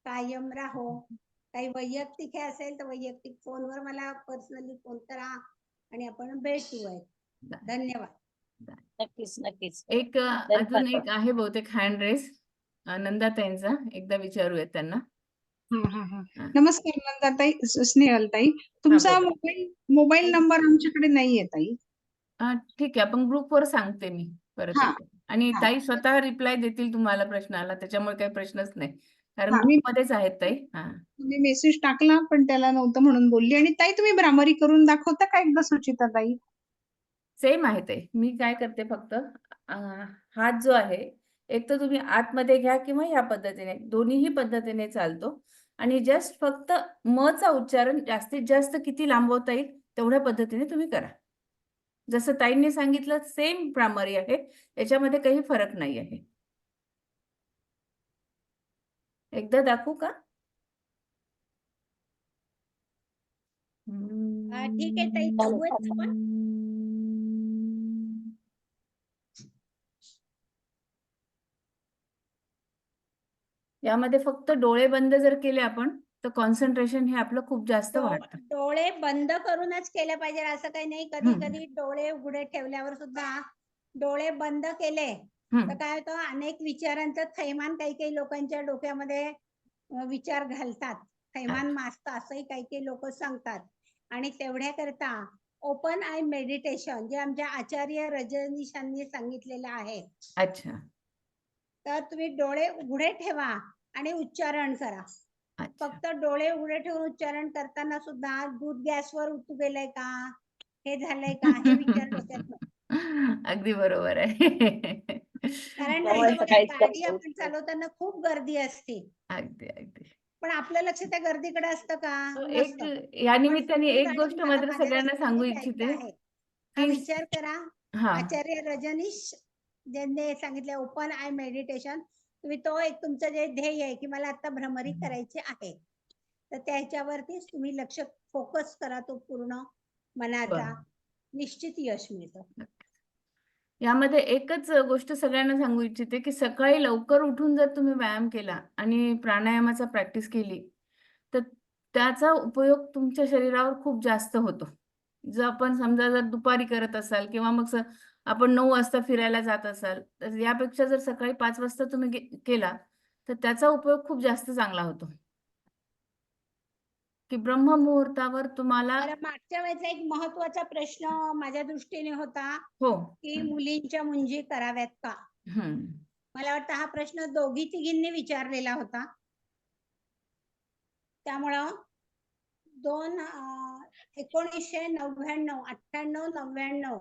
कायम राहो. काही वैयक्तिक हे असेल तर वैयक्तिक फोनवर मला पर्सनली फोन करा आणि आपण भेटूयात. धन्यवाद. नक्कीच नक्कीच. एक अजून एक आहे बहुतेक हँड रेस नंदाताईंचा, एकदा विचारूयात त्यांना. हा. नमस्कार नंदाताई, स्नेहलताई. तुमचा बोला. मोबाईल नंबर आमच्याकडे नाहीये ताई. ठीक आहे, आपण ग्रुपवर सांगते मी परत हा एकदा. आणि हा ताई स्वतः रिप्लाय देतील तुम्हाला प्रश्नाला, त्याच्यामुळे काही प्रश्नच नाही, कारण हा ग्रुपमध्येच आहेत ताई. मी मेसेज टाकला पण त्याला नव्हतं म्हणून बोलली. आणि ताई तुम्ही भ्रामरी करून दाखवता का एकदा सुचिता ताई? सेम आहे ते. मी काय करते फक्त हात जो आहे, एक तर तुम्ही आतमध्ये घ्या किंवा ह्या पद्धतीने, दोन्हीही पद्धतीने चालतो. आणि जस्ट फक्त मचा उच्चारण जास्तीत जास्त किती लांबवता येईल तेवढ्या पद्धतीने तुम्ही करा. जसं ताईंनी सांगितलं सेम भ्रामरी आहे, याच्यामध्ये काही फरक नाही आहे. एकदा दाखवू का? ठीक आहे ताई, चालू आहे आपण. यामध्ये फक्त डोळे बंद जर केले आपण तर कॉन्सन्ट्रेशन हे आपलं खूप जास्त वाढतं. डोळे बंद करूनच केले पाहिजे असं काही नाही. कधी कधी डोळे उघडे ठेवल्यावर सुद्धा डोळे बंद केले तर काय होतं, अनेक विचारांचं थैमान काही काही लोकांच्या डोक्यामध्ये विचार घालतात, थैमान माजतं असंही काही काही लोक सांगतात. आणि तेवढ्या करता ओपन आय मेडिटेशन जे आमच्या आचार्य रजनीशांनी सांगितलेलं आहे. अच्छा. तर तुम्ही डोळे उघडे ठेवा आणि उच्चारण करा. फक्त डोळे उघडे ठेवून उच्चारण करताना सुद्धा दूध गॅसवर उतू गेलंय का, हे झालंय का, हे विचार डोक्यात नको. अगदी बरोबर आहे. कारण नाही गाडी आपण चालवताना खूप गर्दी असते. अगदी अगदी. पण आपलं लक्ष त्या गर्दीकडे असतं का? एक या निमित्ताने एक गोष्ट मात्र सगळ्यांना सांगू इच्छिते हा की विचार करा. आचार्य रजनीश ज्यांनी सांगितले ओपन आय मेडिटेशन, तुम्ही तो एक तुमचं जे ध्येय आहे की मला आता भ्रमरी करायची आहे, तर त्याच्यावरतीच तुम्ही लक्ष फोकस करा, तो पूर्ण मनाचा, निश्चित यश मिळतं. यामध्ये एकच गोष्ट सगळ्यांना सांगू इच्छिते की सकाळी लवकर उठून जर तुम्ही व्यायाम केला आणि प्राणायामाचा प्रॅक्टिस केली तर त्याचा उपयोग तुमच्या शरीरावर खूप जास्त होतो. जर आपण समजा जर दुपारी करत असाल किंवा मग आपण 9 वाजता फिरायला जात असाल, तर यापेक्षा जर सकाळी 5 वाजता तुम्ही केला तर त्याचा उपयोग खूप जास्त चांगला होतो. की ब्रह्ममुहूर्तावर तुम्हाला. मागच्या वेळेचा एक महत्वाचा प्रश्न माझ्या दृष्टीने होता की मुलींच्या मुंजी कराव्यात का. मला वाटतं हा प्रश्न दोघी तिघींनी विचारलेला होता. त्यामुळं 1999, 98, 99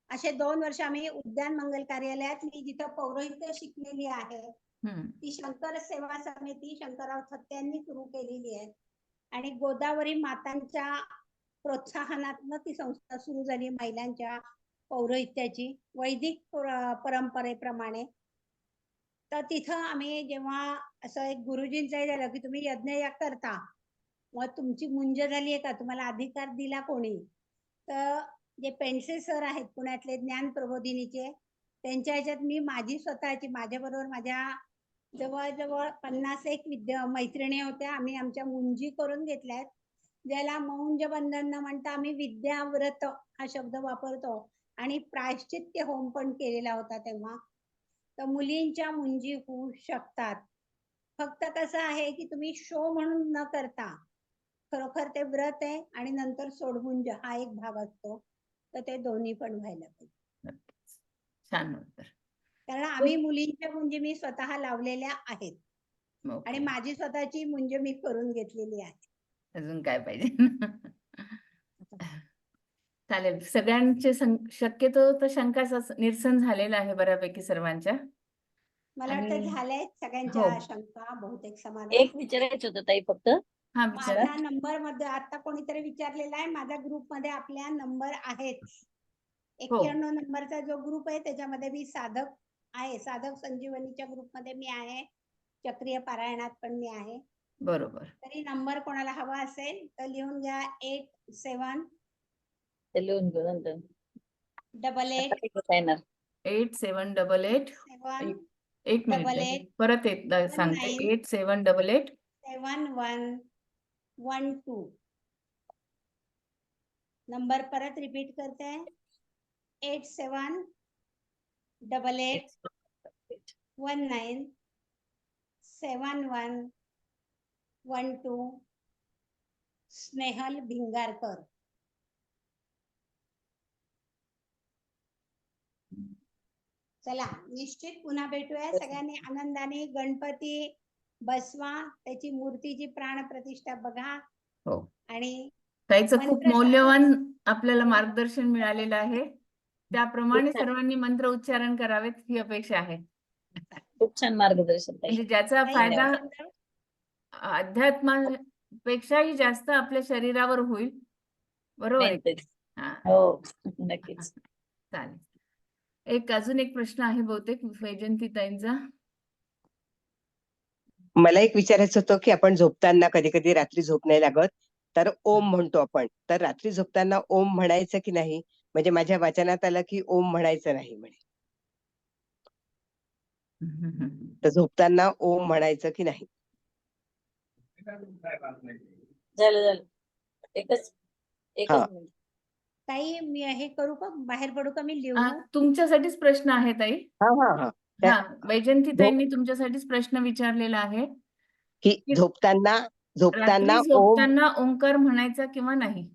असे 2 वर्ष आम्ही उद्यान मंगल कार्यालयात, मी जिथं पौरोहित्य शिकलेली आहे, ती शंकर सेवा समिती शंकरराव थत्ते यांनी सुरू केलेली आहे. आणि गोदावरी मातांच्या प्रोत्साहनातनं ती संस्था सुरू झाली महिलांच्या पौरोहित्याची वैदिक परंपरेप्रमाणे. तर तिथं आम्ही जेव्हा असं एक गुरुजींचं झालं की तुम्ही यज्ञ करता, मग तुमची मुंज झाली आहे का, तुम्हाला अधिकार दिला कोणी, तर जे पेंडसे सर आहेत पुण्यातले ज्ञान प्रबोधिनीचे, त्यांच्या ह्याच्यात मी माझी स्वतःची, माझ्याबरोबर माझ्या जवळजवळ 50 मैत्रिणी होत्या. आम्ही आमच्या मुंजी करून घेतल्यात, ज्याला मौंज बंधन न म्हणता आम्ही विद्याव्रत हा शब्द वापरतो. आणि प्रायश्चित्य होम पण केलेला होता तेव्हा. तर मुलींच्या मुंजी होऊ शकतात. फक्त कसं आहे की तुम्ही शो म्हणून न करता खरोखर ते व्रत आहे आणि नंतर सोडमुंज हा एक भाग असतो, तर ते दोन्ही पण व्हायला पाहिजे. छान उत्तर. कारण आम्ही मुलींच्या मुंजी मी स्वतः लावलेल्या आहेत आणि माझी स्वतःची मुंज मी करून घेतलेली आहे. अजून काय पाहिजे. चालेल. सगळ्यांचे शक्यतो तर शंकाच निरसन झालेलं आहे बऱ्यापैकी सर्वांच्या. मला वाटतं झालंय सगळ्यांच्या शंका बहुतेक समान. एक विचारायचं होतं ताई फक्त. माझा नंबर मध्ये आता कोणीतरी विचारलेला आहे, माझ्या ग्रुप मध्ये आपल्या नंबर आहेत. 91 नंबरचा जो ग्रुप आहे त्याच्यामध्ये मी साधक आहे, साधक संजीवनीच्या ग्रुप मध्ये मी आहे, चक्रीय पारायणात पण मी आहे. बरोबर. तरी नंबर कोणाला हवा असेल तर लिहून घ्या. 87 लिहून घेऊ नंतर. 88 8788 एक मिनिट परत एकदा सांगते. 8788 7112 नंबर परत रिपीट करते. 8788 197112 1 2 स्नेहल भिंगारकर. चला निश्चित पुन्हा भेटूया. सगळ्यांनी आनंदाने गणपती बसवा, त्याची मूर्तीची प्राणप्रतिष्ठा बघा. हो. आणि ताईचं खूप मंत्र मौल्यवान आपल्याला मार्गदर्शन मिळालेलं आहे. त्याप्रमाणे सर्वांनी मंत्र उच्चारण करावेत ही अपेक्षा आहे. खूप छान मार्गदर्शन ताई. म्हणजे ज्याचा ताई, फायदा सुंदर. अध्यात्मापेक्षाही जास्त आपल्या शरीरावर होईल. बरोबर आहे. मेन तेच. हा, हो नक्कीच. चालेल. अजून एक प्रश्न आहे बहुतेक वैजंतीताईंचा. मला एक विचारायचं होतं की आपण झोपताना कधी कधी रात्री झोप नाही लागत, तर ओम म्हणतो आपण, तर रात्री झोपताना ओम म्हणायचं की नाही? म्हणजे माझ्या वाचनात आलं की ओम म्हणायचं नाही म्हणे, तर झोपताना ओम म्हणायचं की नाही? झालं एकच हा. मिनिट. ताई मी हे करू का, बाहेर पडू का, मी लिहू? तुमच्यासाठीच प्रश्न आहे ताई. हा हा हा हा, वैजंतीताईंनी तुमच्यासाठीच प्रश्न विचारलेला आहे की की झोपताना रात्री ओम झोपताना ओंकार म्हणायचा किंवा नाही?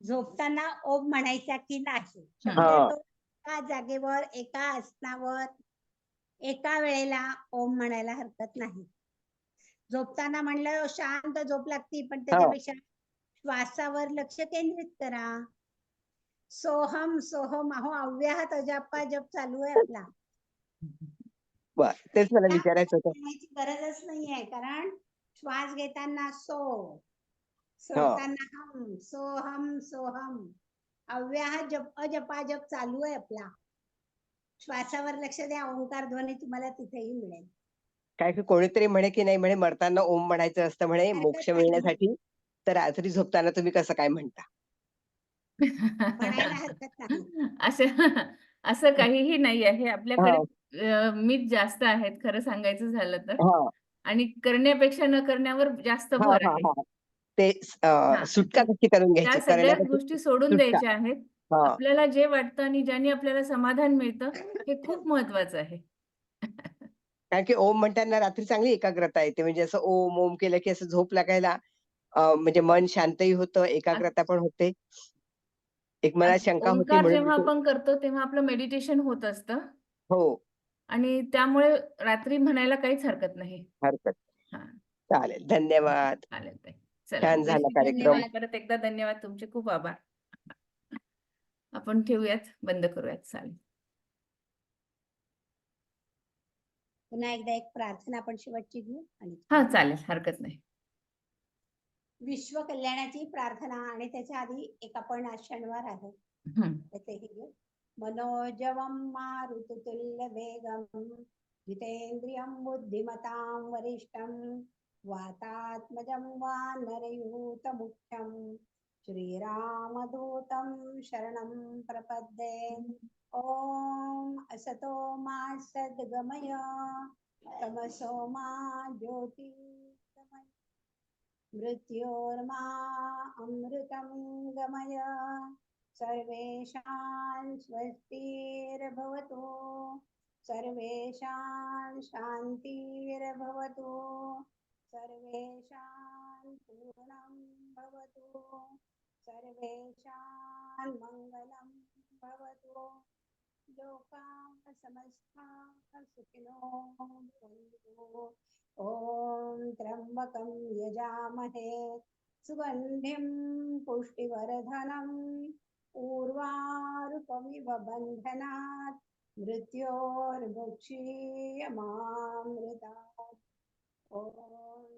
झोपताना ओम म्हणायचा की नाही? हा. शक्यतो एका जागेवर, एका आसनावर, एका वेळेला ओम म्हणायला हरकत नाही. झोपताना म्हणलं शांत झोप लागती, पण त्याच्यापेक्षा श्वासावर लक्ष केंद्रित करा. सोहम सोहम अहो अव्याहत अजापा जप चालू आहे आपला. बर, तेच मला विचारायचं होतं. म्हणायची गरजच नाहीये, कारण श्वास घेताना सो, सोडताना हम, सोहम सोहम, अव्याहत जप अजपा जप चालू आहे आपला. श्वासावर लक्ष द्या, ओंकार ध्वनी तुम्हाला तिथेही मिळेल. काय की कोणीतरी म्हणे की नाही म्हणे मरताना ओम म्हणायचं असतं म्हणे मोक्ष मिळण्यासाठी, तर रात्री झोपताना तुम्ही कसं काय म्हणता? म्हणायला हरकत नाही. असं काहीही नाही आहे. आपल्याकडे मीच जास्त आहेत खरं सांगायचं झालं तर, आणि करण्यापेक्षा न करण्यावर जास्त भर आहे. ते सुटका कशी करून त्या घ्यायची, सगळ्याच करण्यापासून गोष्टी सोडून सुटका. द्यायच्या आहेत. आपल्याला जे वाटतं आणि ज्याने आपल्याला समाधान मिळतं हे खूप महत्वाचं आहे. कारण की ओम म्हणताना रात्री चांगली एकाग्रता येते, म्हणजे असं ओम ओम केलं की असं झोप लागायला म्हणजे मन शांतही होतं, एकाग्रता पण होते. एक मनात शंका होती ओंकार म्हणून जेव्हा आपण करतो तेव्हा आपलं मेडिटेशन होत असतं. हो, आणि त्यामुळे रात्री म्हणायला काहीच हरकत नाही. हरकत. हा, चालेल, धन्यवाद. चालेल ताई. चला, छान झाला कार्यक्रम. धन्यवाद. परत एकदा धन्यवाद, तुमचे खूप आभार. आपण ठेवूयात, बंद करूयात. चालेल. पुन्हा एकदा एक प्रार्थना आपण शेवटची घेऊ आणि हा, चालेल, हरकत नाही. विश्व कल्याणाची प्रार्थना, आणि त्याच्या आधी एक आपण आज शनिवार आहे त्याचेही घेऊ. मनोजवम मारुततुल्य वेगम जितेंद्रियं बुद्धिमतां वरिष्ठं वातात्मजं वानरयूत मुख्यं श्रीरामदूतं शरणं प्रपद्ये. ओम असतो मा सद्गमय तमसो मा ज्योतिर्गमय मृत्योर्मा अमृतं गमय. सर्वेषां स्वस्तिर्भवतु, सर्वेषां शान्तिर्भवतु, सर्वेषां पूर्णं भवतु, सर्वेषां मङ्गलं भवतु. लोकाः समस्ताः सुखिनो भवन्तु. ॐ त्र्यम्बकं यजामहे सुगन्धिं पुष्टिवर्धनम् उर्वारुकमिव बन्धनात् मृत्योर्मुक्षीयमामृतात्. ॐ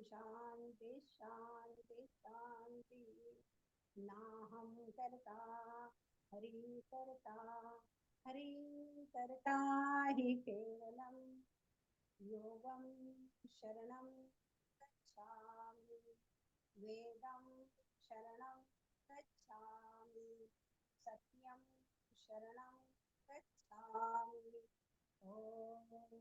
शान्ति शान्ति शान्ति. नाहं कर्ता हरि कर्ता हि केवलं योगं शरणं गच्छामि, वेदं शरणं गच्छामि, सत्यं शरणं गच्छामि. ॐ